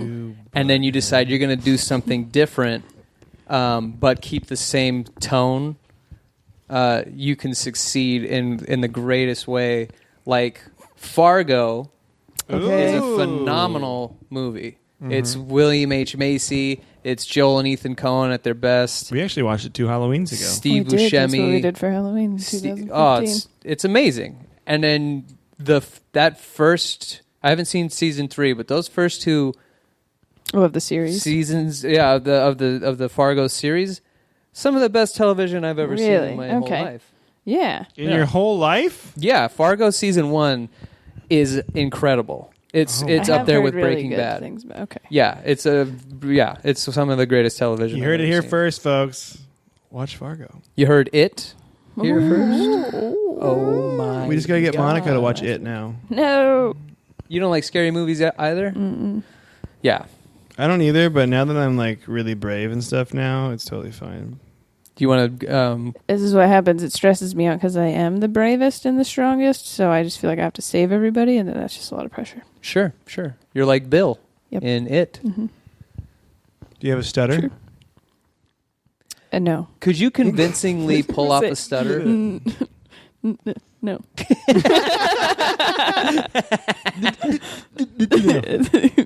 and then you decide you're going to do something different, but keep the same tone, you can succeed in the greatest way. Like Fargo is a phenomenal movie. It's William H. Macy. It's Joel and Ethan Coen at their best. We actually watched it 2 Halloweens ago. Steve Buscemi. That's what we did for Halloween in 2015. It's amazing. And then that first, I haven't seen season 3, but those first 2 of the series seasons, of the Fargo series, some of the best television I've ever seen in my whole life. Yeah. In your whole life? Yeah, Fargo season 1 is incredible. It's up there with really Breaking Bad. Things, but okay. Yeah, it's some of the greatest television. You heard it here seen. first, folks. Watch Fargo. You heard it here first. Oh my! We just gotta get God. Monica to watch it now. No. You don't like scary movies either? Mm-mm. Yeah. I don't either, but now that I'm like really brave and stuff now, it's totally fine. Do you want to? This is what happens. It stresses me out because I am the bravest and the strongest, so I just feel like I have to save everybody, and then that's just a lot of pressure. Sure. You're like Bill in It. Mm-hmm. Do you have a stutter? Sure. No. Could you convincingly pull off a stutter? No.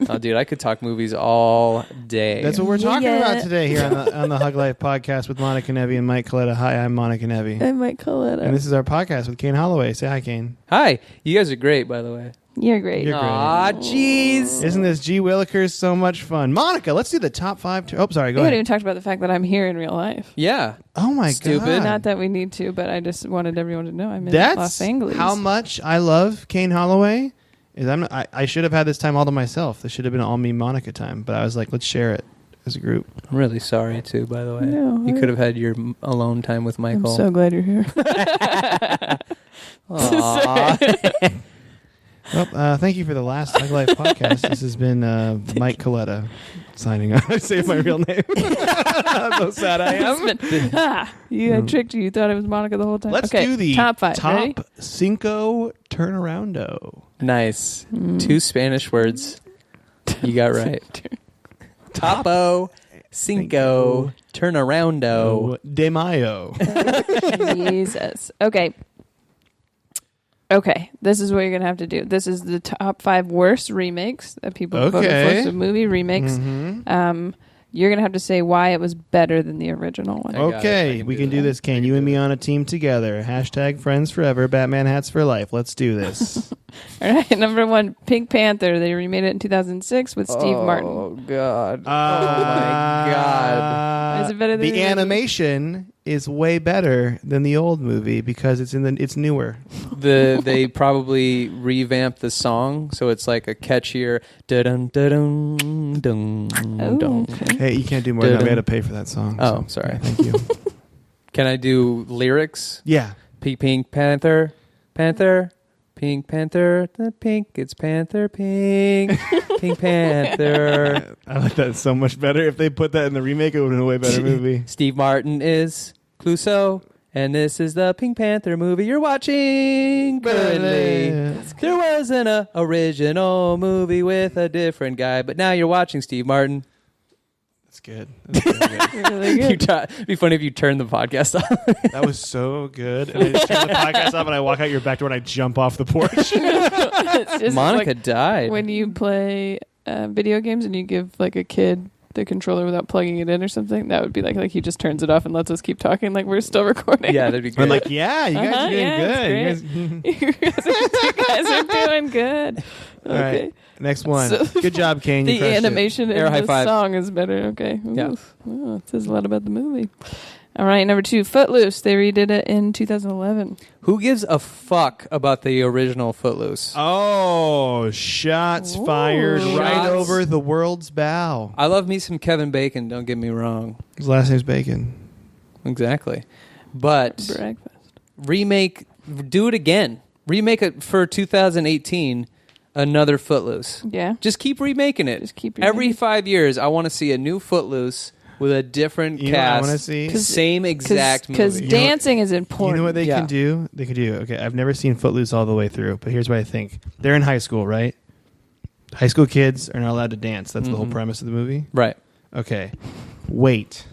Oh, dude, I could talk movies all day. That's what we're talking about today here on the Hug Life podcast with Monica Nevi and Mike Coletta. Hi, I'm Monica Nevi. I'm Mike Coletta. And this is our podcast with Kane Holloway. Say hi, Kane. Hi. You guys are great, by the way. You're great. You're great. Aw, jeez. Isn't this G. Willikers so much fun? Monica, let's do the top 5. Oh, sorry, go We haven't ahead. even talked about the fact that I'm here in real life. Yeah. Oh, my Stupid. God. Not that we need to, but I just wanted everyone to know I'm in That's Los Angeles. how much I love Kane Holloway. I should have had this time all to myself. This should have been all me Monica time, but I was like, let's share it as a group. I'm really sorry, too, by the way. No, you could have had your alone time with Michael. I'm so glad you're here. Aw. Well, thank you for the last Hug Life podcast. This has been Mike Coletta signing off. I say my real name. How sad I am. I tricked you. You thought it was Monica the whole time. Let's okay, do the top 5. top Ready? cinco turnaroundo. Nice. 2 Spanish words. You got right. Topo, cinco, turnaroundo. De Mayo. Jesus. Okay, this is what you're going to have to do. This is the top 5 worst remakes that people voted for. So movie remakes. Mm-hmm. You're going to have to say why it was better than the original one. Okay, we can do this, Kane. You and me on a team together. Hashtag friends forever, Batman hats for life. Let's do this. All right, number 1, Pink Panther. They remade it in 2006 with Steve Martin. Oh, God. Oh, my God. Is it better than the animation is way better than the old movie because it's newer. They probably revamped the song so it's like a catchier dun dun dun dun dun. Okay. Hey, you can't do more than that. We had to pay for that song. Oh, so, sorry. yeah, thank you. Can I do lyrics? Yeah. Pink Panther, Pink Panther, the pink, it's Panther Pink, Pink Panther. I like that so much better. If they put that in the remake, it would have been a way better movie. Steve Martin is Clouseau, and this is the Pink Panther movie you're watching currently. There wasn't an original movie with a different guy, but now you're watching Steve Martin. That's good. That's really good. It'd be funny if you turned the podcast off. That was so good. And I just turn the podcast off and I walk out your back door and I jump off the porch. It's just Monica like died. when you play video games and you give like a kid the controller without plugging it in or something. That would be like he just turns it off and lets us keep talking like we're still recording. Yeah, that'd be good. I'm like, yeah, you guys are doing good. You guys are doing good. All right. Next one. So- Good job, Kane. You The animation in Air high the five. song is better. Okay. Yeah. Well, it says a lot about the movie. All right, number 2, Footloose. They redid it in 2011. Who gives a fuck about the original Footloose? Oh, shots fired right Shots. over the world's bow. I love me some Kevin Bacon, don't get me wrong. His last name's Bacon. Exactly. But Breakfast. remake, do it again. remake it for 2018. Another Footloose. Yeah. Just keep remaking it. Every 5 years, I want to see a new Footloose with a different cast. I want to see same exact movie. Because dancing is important. You know what they can do? They could do. Okay, I've never seen Footloose all the way through, but here's what I think. They're in high school, right? High school kids are not allowed to dance. That's the whole premise of the movie. Right. Okay. Wait.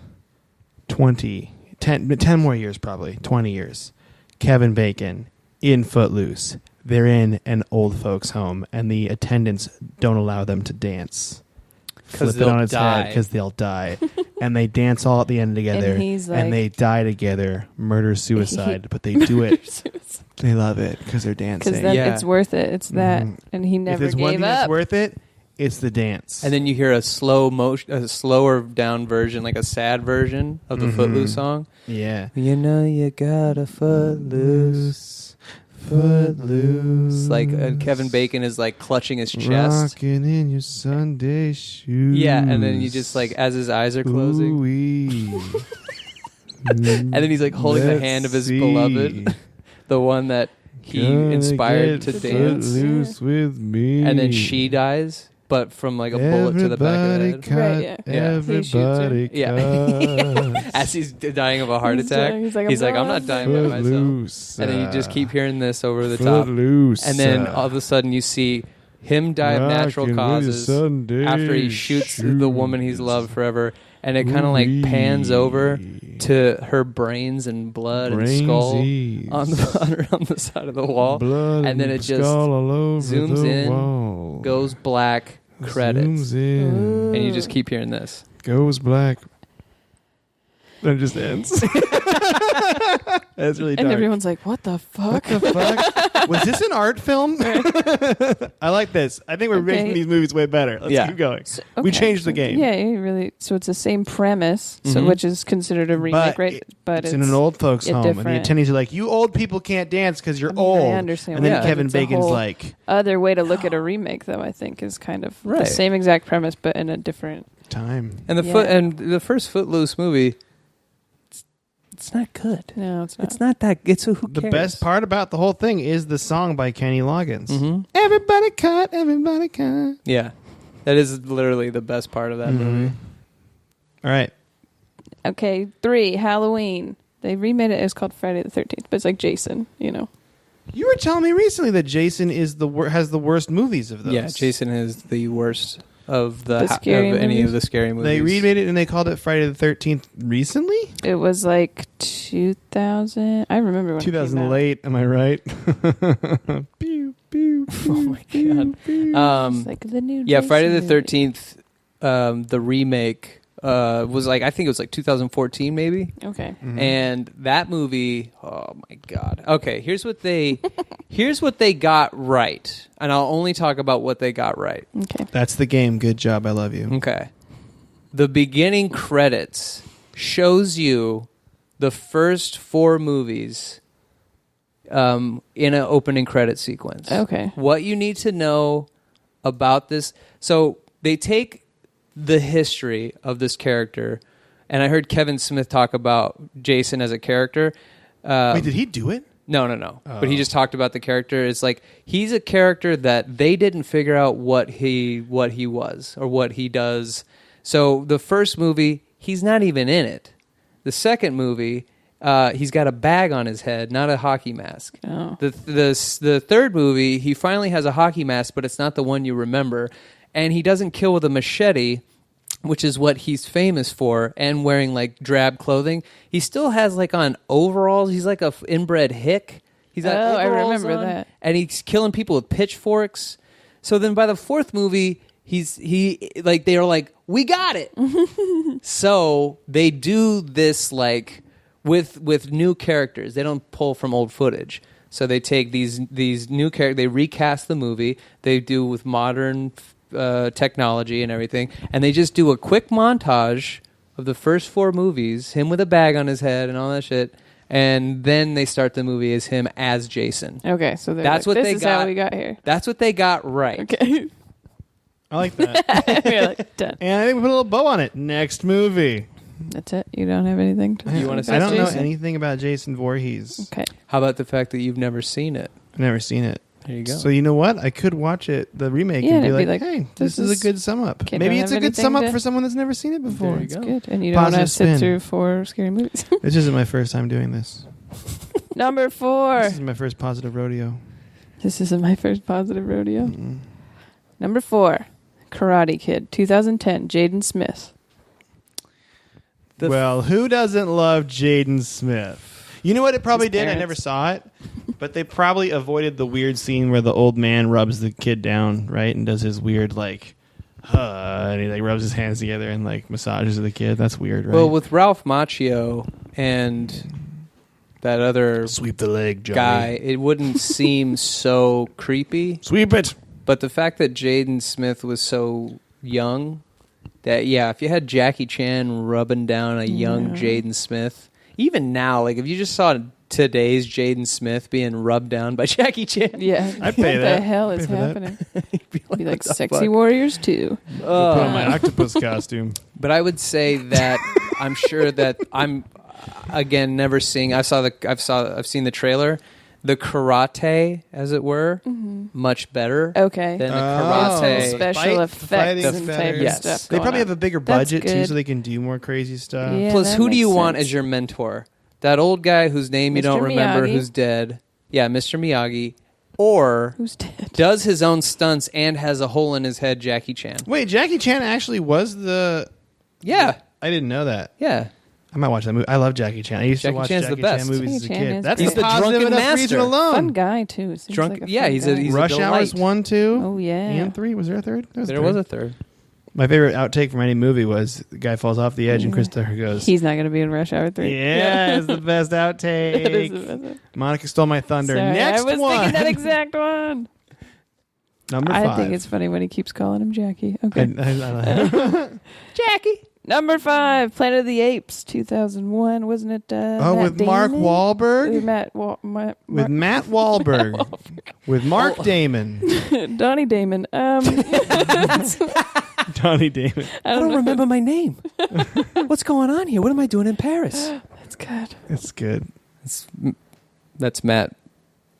10 more years probably. 20 years. Kevin Bacon in Footloose. They're in an old folks' home, and the attendants don't allow them to dance. Flip it on its head because they'll die. And they dance all at the end together, and they die together, murder-suicide, but they do it. They love it because they're dancing. Because it's worth it. It's that. And he never if there's gave one thing up. that's worth it, it's the dance. And then you hear a slower down version, like a sad version of the Footloose song. Yeah. You know you got a footloose. Footloose. Like Kevin Bacon is like clutching his chest. Rocking in your Sunday shoes. Yeah, and then you just like, as his eyes are closing. And then he's like holding the hand of his beloved. The one that he inspired to dance. Loose with me. And then she dies. But from like a bullet to the back of the head. Right, yeah. Everybody Yeah. As he's dying of a heart attack. He's like, I'm not dying by myself. And then you just keep hearing this over the top. And then all of a sudden you see him die of natural causes after he shoots the woman he's loved forever. And it kind of like pans over to her brains and blood and skull on the side of the wall. And then it just zooms in, goes black, credits. And you just keep hearing this. Goes black. Then it just ends. That's really dark. And everyone's like, what the fuck? What the fuck? Was this an art film? I like this. I think we're making these movies way better. Let's keep going. So, we changed the game. Yeah, really. So it's the same premise, which is considered a remake, right? But it's in an old folks' home. Different. And the attendees are like, you old people can't dance because you're old. I understand. And then Kevin Bacon's like... Other way to look at a remake, though, I think, is kind of the same exact premise, but in a different... time. And the first Footloose movie... It's not good. No, it's not. It's not that. It's who cares? The best part about the whole thing is the song by Kenny Loggins. Everybody cut, everybody cut. Yeah. That is literally the best part of that movie. All right. Okay, 3, Halloween. They remade it. It's called Friday the 13th, but it's like Jason, you know. You were telling me recently that Jason is has the worst movies of those. Yeah, Jason is the worst of any of the scary movies. They remade it and they called it Friday the 13th recently? It was like 2000. I remember when 2000 it came out. late, am I right? Pew, pew, oh my god. It's like the new Jason Friday the movie. 13th, the remake was like, I think it was like 2014 maybe. Okay. And that movie, oh my god. Okay, here's what they got right. And I'll only talk about what they got right. Okay. That's the game. Good job. I love you. Okay. The beginning credits shows you the first 4 movies in an opening credit sequence. Okay. What you need to know about this. So they take the history of this character, and I heard Kevin Smith talk about Jason as a character. Wait, did he do it? No. Oh. But he just talked about the character. It's like he's a character that they didn't figure out what he was or what he does. So the first movie, he's not even in it. The second movie, he's got a bag on his head, not a hockey mask. Oh. The third movie, he finally has a hockey mask, but it's not the one you remember. And he doesn't kill with a machete, which is what he's famous for, and wearing like drab clothing. He still has like on overalls. He's like a inbred hick. He's got overalls I remember on, that. and he's killing people with pitchforks. So then by the fourth movie, they are like, we got it. So they do this like with new characters. They don't pull from old footage. So they take these new characters, they recast the movie. They do with modern technology and everything, and they just do a quick montage of the first 4 movies, him with a bag on his head and all that shit, and then they start the movie as him as Jason. Okay, so that's like, what this is how we got here. That's what they got right. Okay. I like that. We're like, done. And I think we put a little bow on it. Next movie. That's it. You don't have anything to You wanna say I don't know Jason? anything about Jason Voorhees. Okay. How about the fact that you've never seen it? I've never seen it. There you go. So you know what? I could watch it, the remake, Yeah, and and be it'd like, be like, hey, this is a good sum up. Kid Maybe don't it's a have good sum anything up to- for someone that's never seen it before. There you That's go. good. And you don't have to Positive sit spin. through 4 scary movies. This isn't my first time doing this. Number 4. This is my first positive rodeo. This isn't my first positive rodeo. Mm-mm. Number 4. Karate Kid, 2010, Jaden Smith. Well, who doesn't love Jaden Smith? You know what it probably His did? I parents. never saw it. But they probably avoided the weird scene where the old man rubs the kid down, right? And does his weird, like, and he like rubs his hands together and like massages the kid. That's weird, right? Well, with Ralph Macchio and that other sweep the leg, Johnny. guy, it wouldn't seem so creepy. Sweep it. But the fact that Jaden Smith was so young, that if you had Jackie Chan rubbing down a young Jaden Smith, even now, like if you just saw today's Jaden Smith being rubbed down by Jackie Chan, I'd pay what that. the hell I'd is pay for that. happening? be Be like what the Sexy fuck? Warriors 2. Put on my octopus costume. But I would say that I'm sure that I'm again never seeing. I've seen the trailer. The karate, as it were, much better Okay. than the Oh. karate. Special effects fighting's and better. type of Yes. stuff. They going probably on. have a bigger That's budget too, good. so they can do more crazy stuff. Yeah, Plus, that who do you makes want sense. as your mentor? That old guy whose name you Mr. don't remember, Miyagi. who's dead. Yeah, Mr. Miyagi. Or Who's dead? does his own stunts and has a hole in his head, Jackie Chan. Wait, Jackie Chan actually was the... Yeah, I didn't know that. yeah. I might watch that movie. I love Jackie Chan. I used Jackie to watch Chan's the Jackie best. Chan movies as a Jackie Chan kid. is That's great. He's the positive drunken enough master. reason alone. Fun guy, too. Seems Drunk- like a yeah, fun he's guy. a- he's Rush Hour is delight. 1, 2, Oh, yeah. and 3. Was there a third? There was a third. My favorite outtake from any movie was the guy falls off the edge and Chris Tucker goes, He's not going to be in Rush Hour 3. yeah, it's the best That is outtake. the best one. Monica stole my thunder. Sorry, Next I was one. thinking that exact one. Number 5. I think it's funny when he keeps calling him Jackie. Okay. Jackie. Number 5, Planet of the Apes, 2001. Wasn't it? Matt with Mark Damon? Wahlberg? With Matt With Matt Wahlberg. With Mark Damon. Donnie Damon. Donnie Damon. I don't remember my name. What's going on here? What am I doing in Paris? That's good. It's good. That's Matt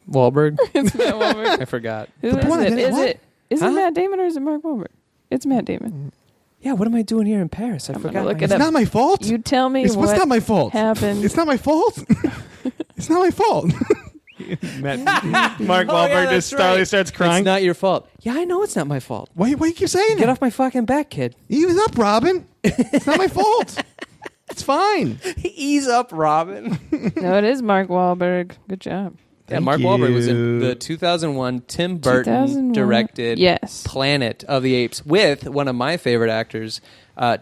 Wahlberg. It's Matt Wahlberg. I forgot. Who The is point it? of it- Is what? it? Is it Matt Damon or is it Mark Wahlberg? It's Matt Damon. Yeah, what am I doing here in Paris? I I'm forgot. gonna look my it It's up. not my fault. You tell me It's what not my fault. happened. It's not my fault. It's not my fault. Mark Wahlberg that's just right. starts crying. It's not your fault. Yeah, I know it's not my fault. Why you keep saying Get that? off my fucking back, kid. Ease up, Robin. It's not my fault. It's fine. Ease up, Robin. No, it is Mark Wahlberg. Good job. Yeah, Thank Mark Wahlberg was in you. the 2001 Tim Burton 2001. directed Yes. Planet of the Apes with one of my favorite actors,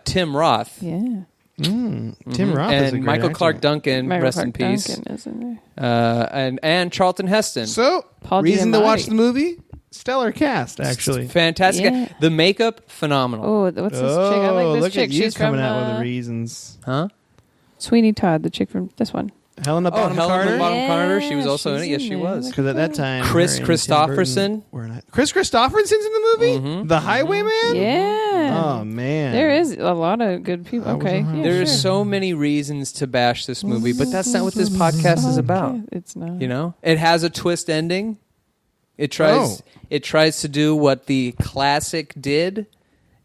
Tim Roth. Yeah. Tim Roth is a And great Michael actor. Clark Duncan, Michael rest Clark in peace. Duncan is in there. And Charlton Heston. So, Paul reason to Giamatti. watch the movie? Stellar cast, actually. Fantastic. Yeah. The makeup, phenomenal. Oh, what's this chick? I like this look chick. at you She's coming from out with the reasons. Huh? Sweeney Todd, the chick from this one. Helena Bonham Helena Carter. Bonham Carter. She was Yeah, also in it. she's Yes, in she there. was. Because at that time, Chris her and Tim Christopherson. Burton were not- Chris Christopherson's in the movie? Mhm. The Highwayman? Yeah. Oh, man. There is a lot of good people. I was Okay. around. Yeah, There are sure. so many reasons to bash this movie, but that's not what this podcast is about. Okay, it's not. You know, it has a twist ending. It tries. It tries to do what the classic did.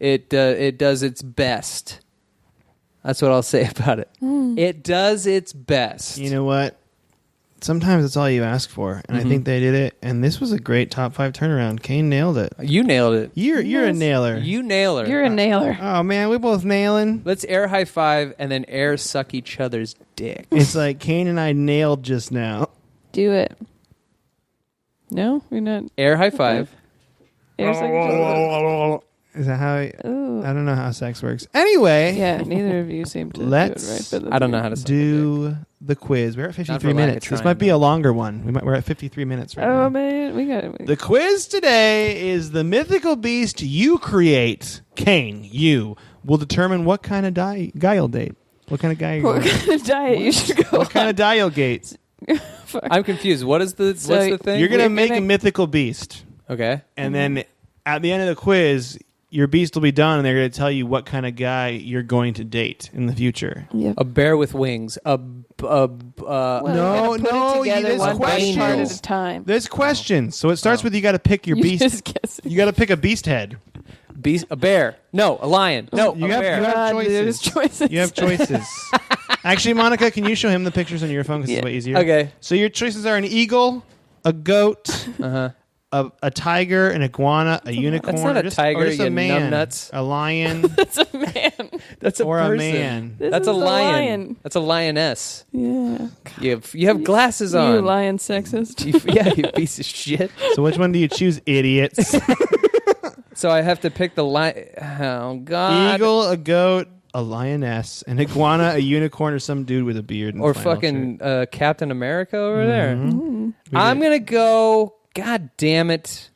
It does its best. That's what I'll say about it. It does its best. You know what? Sometimes it's all you ask for, and I think they did it. And this was a great top 5 turnaround. Kane nailed it. You nailed it. You're a nailer. You nail her. You're a nailer. Oh man, we both nailing. Let's air high five and then air suck each other's dick. It's like Kane and I nailed just now. Do it. No, you're not. Air high five. Is that how? Ooh. I don't know how sex works. Anyway, Yeah, neither of you seem to Let's do it right. But I don't know how to suck a dick. do the quiz. We're at Not 53 for lack of minutes. This trying, might be a though. longer one. We're at 53 minutes right Oh now. man, we got it. The quiz today is the mythical beast you create. Kane, you will determine what kind of guy you'll date. What kind of guy you're What going kind of diet you should go What kind of guy you'll date? I'm confused. What is the So what's the thing? You're going to We're make gonna- a mythical beast. Okay. And then at the end of the quiz, your beast will be done, and they're going to tell you what kind of guy you're going to date in the future. Yep. A bear with wings. Well, no, there's one part at a time. There's questions. So it starts with you got to pick your beast. Just guessing. You got to pick a beast head. A bear. No, a lion. No, you a have, bear. You have choices. There's choices. You have choices. Actually, Monica, can you show him the pictures on your phone because it's way easier? Okay. So your choices are an eagle, a goat, a tiger, an iguana, a unicorn. That's not a tiger, or just you a man, numbnuts. a lion, That's a man. That's a or person. a man. This That's is a the lion. That's a lioness. Yeah. You have glasses on. You lion sexist. You piece of shit. So which one do you choose, idiots? So I have to pick the lion. Oh God! Eagle, a goat, a lioness, an iguana, a unicorn, or some dude with a beard. And or flannel fucking shirt. Captain America over there. Mm. I'm gonna go. God damn it!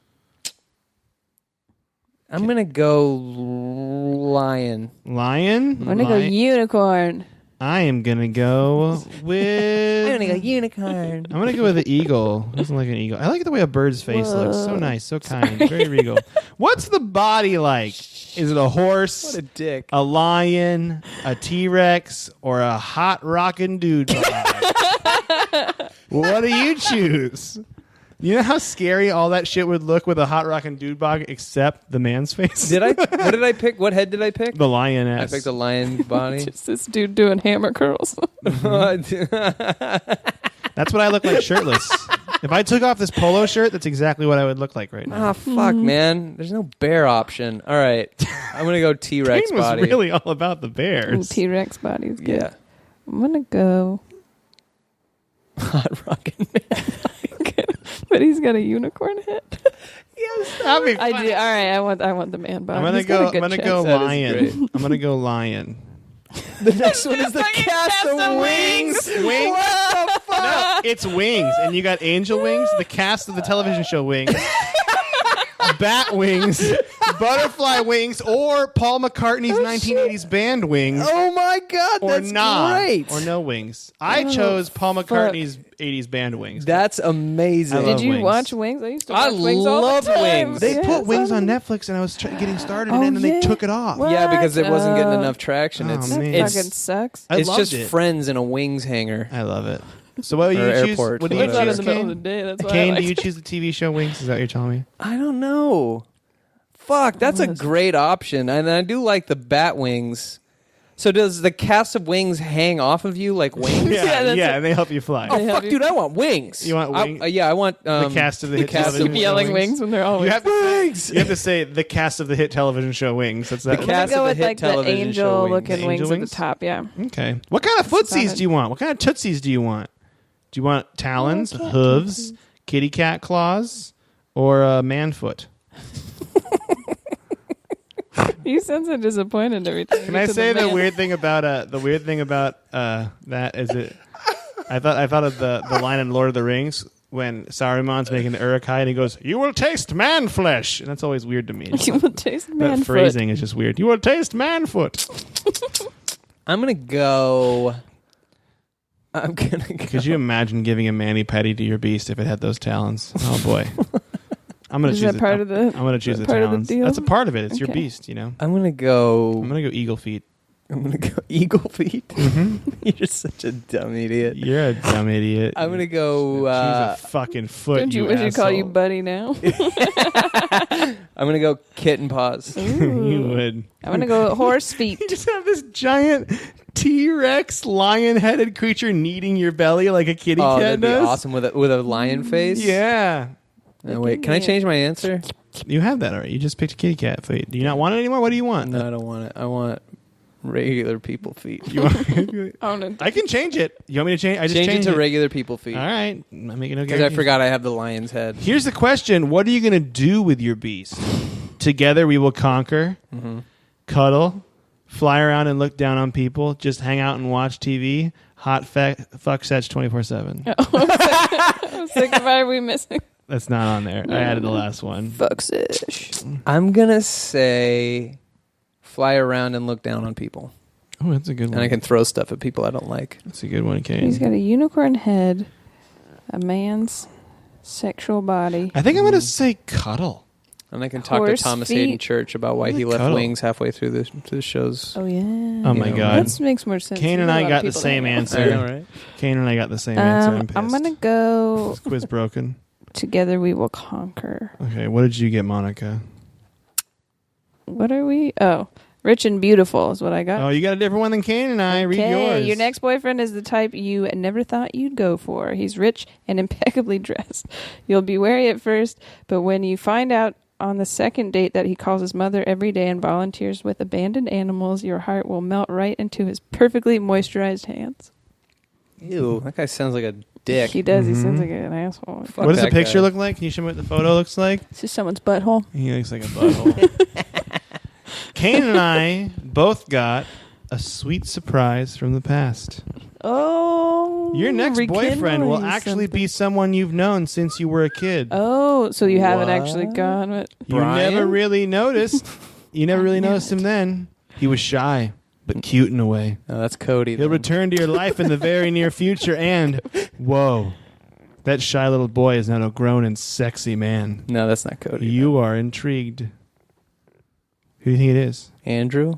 I'm gonna go lion. Lion. I'm gonna go unicorn. I am gonna go with. I'm gonna go unicorn. I'm gonna go with the eagle. Doesn't like an eagle. I like the way a bird's face looks. So nice, so kind, very regal. What's the body like? Is it a horse? What a dick. A lion, a T-Rex, or a hot rockin' dude? What do you choose? You know how scary all that shit would look with a hot rockin' dude bog, except the man's face? What did I pick? What head did I pick? The lioness. I picked a lion body. Just this dude doing hammer curls. That's what I look like shirtless. If I took off this polo shirt, that's exactly what I would look like right now. Oh, fuck, man. There's no bear option. All right. I'm going to go T-Rex Kane was body. really all about the bears. T-Rex body's good. Yeah. I'm gonna go Hot rockin' man. but he's got a unicorn head. Yes, that'd be I fun. do. All right, I want the man body. I'm gonna He's got a go. good I'm gonna chest. go That is lion. great. I'm gonna go lion. The next one is the cast of wings. Wings. No, it's Wings, and you got Angel Wings, the cast of the television show Wings, Bat Wings, Butterfly Wings, or Paul McCartney's 1980s band Wings. Oh my God, Or that's nah, great. or no wings. I chose Paul McCartney's 80s band Wings. That's amazing. I love Did you Wings. watch Wings? I used to I watch Wings all love the time. Wings. They Yes, put Wings I on love- Netflix, and I was getting started, Oh, and then they yeah. took it off. What? Yeah, because it wasn't getting Oh. enough traction. Oh, It's man. That it's fucking sucks. I it's loved just it. friends in a wings hanger. I love it. So what do you Or choose? airport, What do I you thought in choose, the middle of the Kane? day. That's why Kane, I do liked you choose the TV show Wings? Is that what you're telling me? I don't know. Fuck, that's a great option. And I do like the bat wings. So does the cast of Wings hang off of you like wings? Yeah, that's and they help you fly. Oh, They fuck, have you- dude, I want wings. You want wing- yeah, I want the cast of the hit cast television of show yelling Wings. wings when they're always You have, to say, you have to say the cast of the hit television show Wings. That's that. The I'm gonna cast go of the with hit like the television show angel Wings. looking The wings angel at wings? the top. Yeah. Okay. What kind of footsies solid. do you want? What kind of tootsies do you want? Do you want talons, hooves, kitty cat claws, or a man foot? You sound so disappointed every time. Can I say the weird thing about that is it? I thought of the line in Lord of the Rings when Saruman's making the Uruk-hai and he goes, "You will taste man flesh," and that's always weird to me. You will taste man That foot. phrasing is just weird. You will taste man foot I'm gonna go. Could you imagine giving a mani-pedi to your beast if it had those talons? Oh boy. I'm gonna Is choose that part the, of the? I'm gonna choose the part of the talons. deal? That's a part of it. It's your Okay. beast, you know. I'm gonna go. I'm gonna go eagle feet. I'm gonna go eagle feet. You're such a dumb idiot. You're a dumb idiot. I'm gonna go. Choose a fucking foot. Don't you wish you call you asshole. buddy now? I'm gonna go kitten paws. You would. I'm gonna go horse feet. You just have this giant T-Rex lion-headed creature kneading your belly like a kitty Oh, cat that'd be does. awesome with a lion face. Yeah. Oh, wait, can I change my answer? You have that already. You just picked a kitty cat feet. Do you not want it anymore? What do you want? No, I don't want it. I want regular people feet. You want, Oh no! I can change it. You want me to change? I just Change it changed to regular people feet. All right. I'm making no Because I guarantees. forgot I have the lion's head. Here's the question. What are you going to do with your beast? Together we will conquer, cuddle, fly around and look down on people, just hang out and watch TV, hot fuck sex 24/7. I'm sick. Why are we missing? That's not on there. I added the last one. Fuck-ish. I'm going to say fly around and look down on people. Oh, that's a good one. And I can throw stuff at people I don't like. That's a good one, Kane. He's got a unicorn head, a man's sexual body. I think I'm going to say cuddle. And I can talk to Thomas Hayden Church about why he left Wings halfway through the shows. Oh, yeah. Oh, my God. That makes more sense. Kane and I got the same answer. I know, right? Kane and I got the same answer. I'm pissed. I'm going to go... Is quiz broken? Together We Will Conquer. Okay, what did you get, Monica? What are we? Oh, Rich and Beautiful is what I got. Oh, you got a different one than Kane and I. Read yours. Your next boyfriend is the type you never thought you'd go for. He's rich and impeccably dressed. You'll be wary at first, but when you find out on the second date that he calls his mother every day and volunteers with abandoned animals, your heart will melt right into his perfectly moisturized hands. Ew, that guy sounds like a dick. He does. He sounds like an asshole. Fuck what does the that picture guy. look like? Can you show me what the photo looks like? It's just someone's butthole. He looks like a butthole. Kane and I both got a sweet surprise from the past. Oh. Your next boyfriend will actually be someone you've known since you were a kid. Oh, so you haven't actually gone with... You never really noticed. You never really noticed him then. He was shy, but cute in a way. Oh, that's Cody. He'll return to your life in the very near future, and whoa, that shy little boy is now a grown and sexy man. No, that's not Cody. You are intrigued. Who do you think it is? Andrew?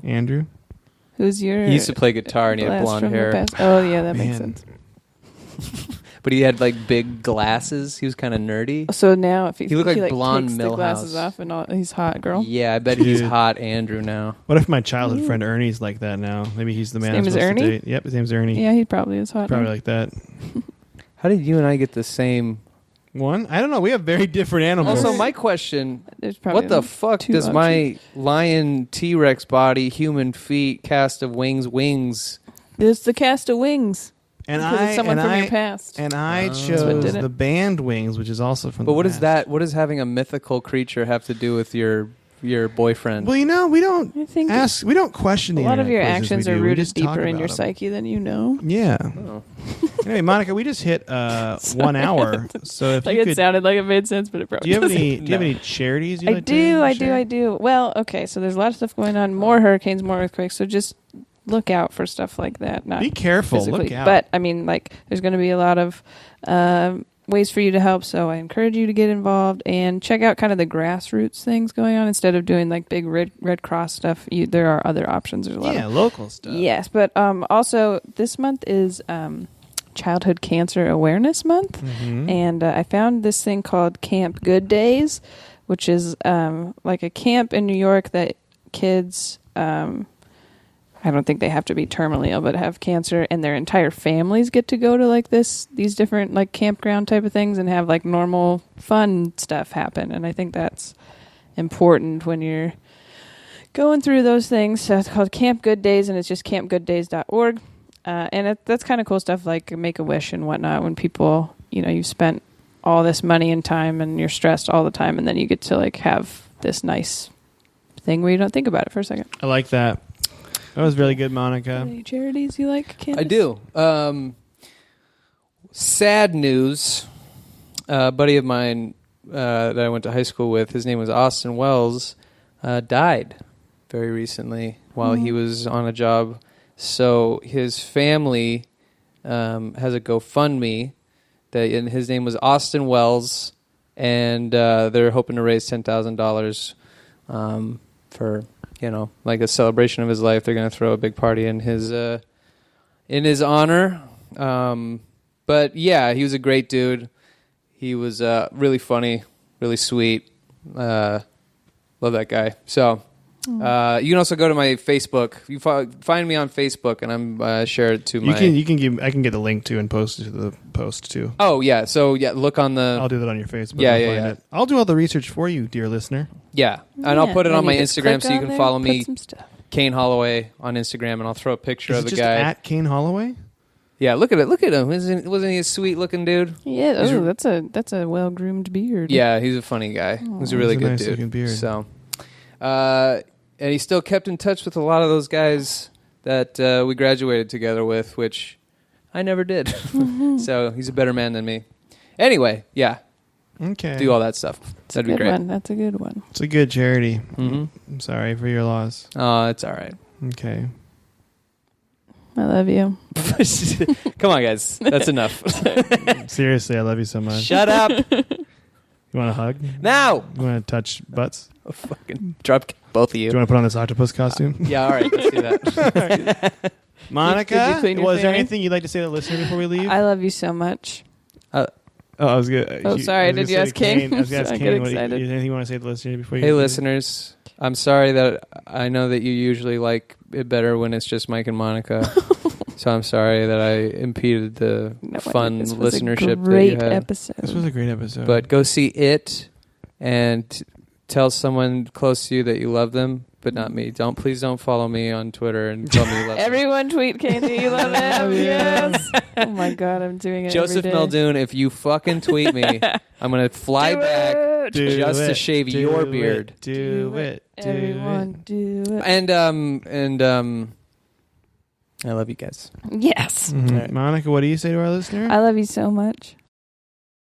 Who's your... He used to play guitar and he had blast blonde from the hair. past? Oh, yeah, that makes sense. But he had like big glasses. He was kind of nerdy. So now if he looked like blonde takes the glasses Millhouse. off and he's hot, girl. Yeah, I bet he's hot Andrew now. What if my childhood friend Ernie's like that now? Maybe he's the man I'm name is supposed to Ernie? date. Yep, his name's Ernie. Yeah, he probably is hot. Probably now. like that. How did you and I get the same one? I don't know. We have very different animals. Also, my question, There's probably what the fuck two does options. my lion T-Rex body, human feet, cast of wings... It's the cast of Wings. And because it's someone from your past. And I what chose did it. the band Wings, which is also from But the what past. is that? What does having a mythical creature have to do with your boyfriend? Well, we don't I think ask. We don't question the a lot of your internet quizzes actions we are do. We rooted just talk deeper in about your them. psyche than you know. Yeah. Oh. Anyway, Monica, we just hit 1 hour. So if Like you it could, sounded like it made sense, but it do probably you have doesn't. any? Do you have any charities? You'd I like do, to I share? do. Well, okay, so there's a lot of stuff going on. More hurricanes, more earthquakes. So just look out for stuff like that. Not Be careful. physically, Look out. But I mean, like, there's going to be a lot of ways for you to help. So I encourage you to get involved and check out kind of the grassroots things going on instead of doing like big Red Cross stuff. There are other options. There's a lot of local stuff. Yes, but also this month is Childhood Cancer Awareness Month, and I found this thing called Camp Good Days, which is like a camp in New York that kids, I don't think they have to be terminally ill, but have cancer, and their entire families get to go to like these different like campground type of things and have like normal fun stuff happen. And I think that's important when you're going through those things. So it's called Camp Good Days, and it's just campgooddays.org. And that's kind of cool stuff like Make-A-Wish and whatnot when people, you've spent all this money and time and you're stressed all the time, and then you get to like have this nice thing where you don't think about it for a second. I like that. That was really good, Monica. Any charities you like, Candace? I do. Sad news. A buddy of mine that I went to high school with, his name was Austin Wells, died very recently while he was on a job. So his family has a GoFundMe, and his name was Austin Wells, and they're hoping to raise $10,000 for like a celebration of his life. They're going to throw a big party in his honor. But yeah, he was a great dude. He was really funny, really sweet. Love that guy. So you can also go to my Facebook. You find me on Facebook, and I'm share it to my. I can get the link to and post it to the post too. Oh yeah, so yeah, look on the. I'll do that on your Facebook. Yeah. I'll do all the research for you, dear listener. Yeah, and I'll put it on my Instagram so you can follow me, some stuff. Kane Holloway on Instagram, and I'll throw a picture Is of it the just guy. at Kane Holloway? Yeah, look at it. Look at him. Wasn't he a sweet looking dude? Yeah, that's a well groomed beard. Yeah, he's a funny guy. He's a really good nice looking dude. beard. So, and he still kept in touch with a lot of those guys that we graduated together with, which I never did. So he's a better man than me. Anyway, yeah. Okay. Do all that stuff. That'd be great. That's a good one. It's a good charity. Mm-hmm. I'm sorry for your loss. Oh, it's all right. Okay. I love you. Come on, guys. That's enough. Seriously, I love you so much. Shut up. You want a hug? Now! You want to touch butts? I'll fucking drop both of you. Do you want to put on this octopus costume? Yeah, all right. Let's do that. Monica, Did you clean your was there fanny? anything you'd like to say to the listener before we leave? I love you so much. I was good. Oh, sorry. Did you ask Kane? I was going to ask I Kane. get excited. Is there anything you want to say to the listener before you Hey, leave? listeners. I'm sorry that I know that you usually like it better when it's just Mike and Monica. So I'm sorry that I impeded the fun listenership that you had. Episode. This was a great episode. But go see it and tell someone close to you that you love them, but not me. Please don't follow me on Twitter and tell me you love them. Everyone tweet Candy, you love him. Yes. Oh my God, I'm doing it. Joseph every day. Muldoon, if you fucking tweet me, I'm gonna fly back just to shave your beard. Do it. Everyone, do it. And I love you guys. Yes. Mm-hmm. Right. Monica, what do you say to our listener? I love you so much.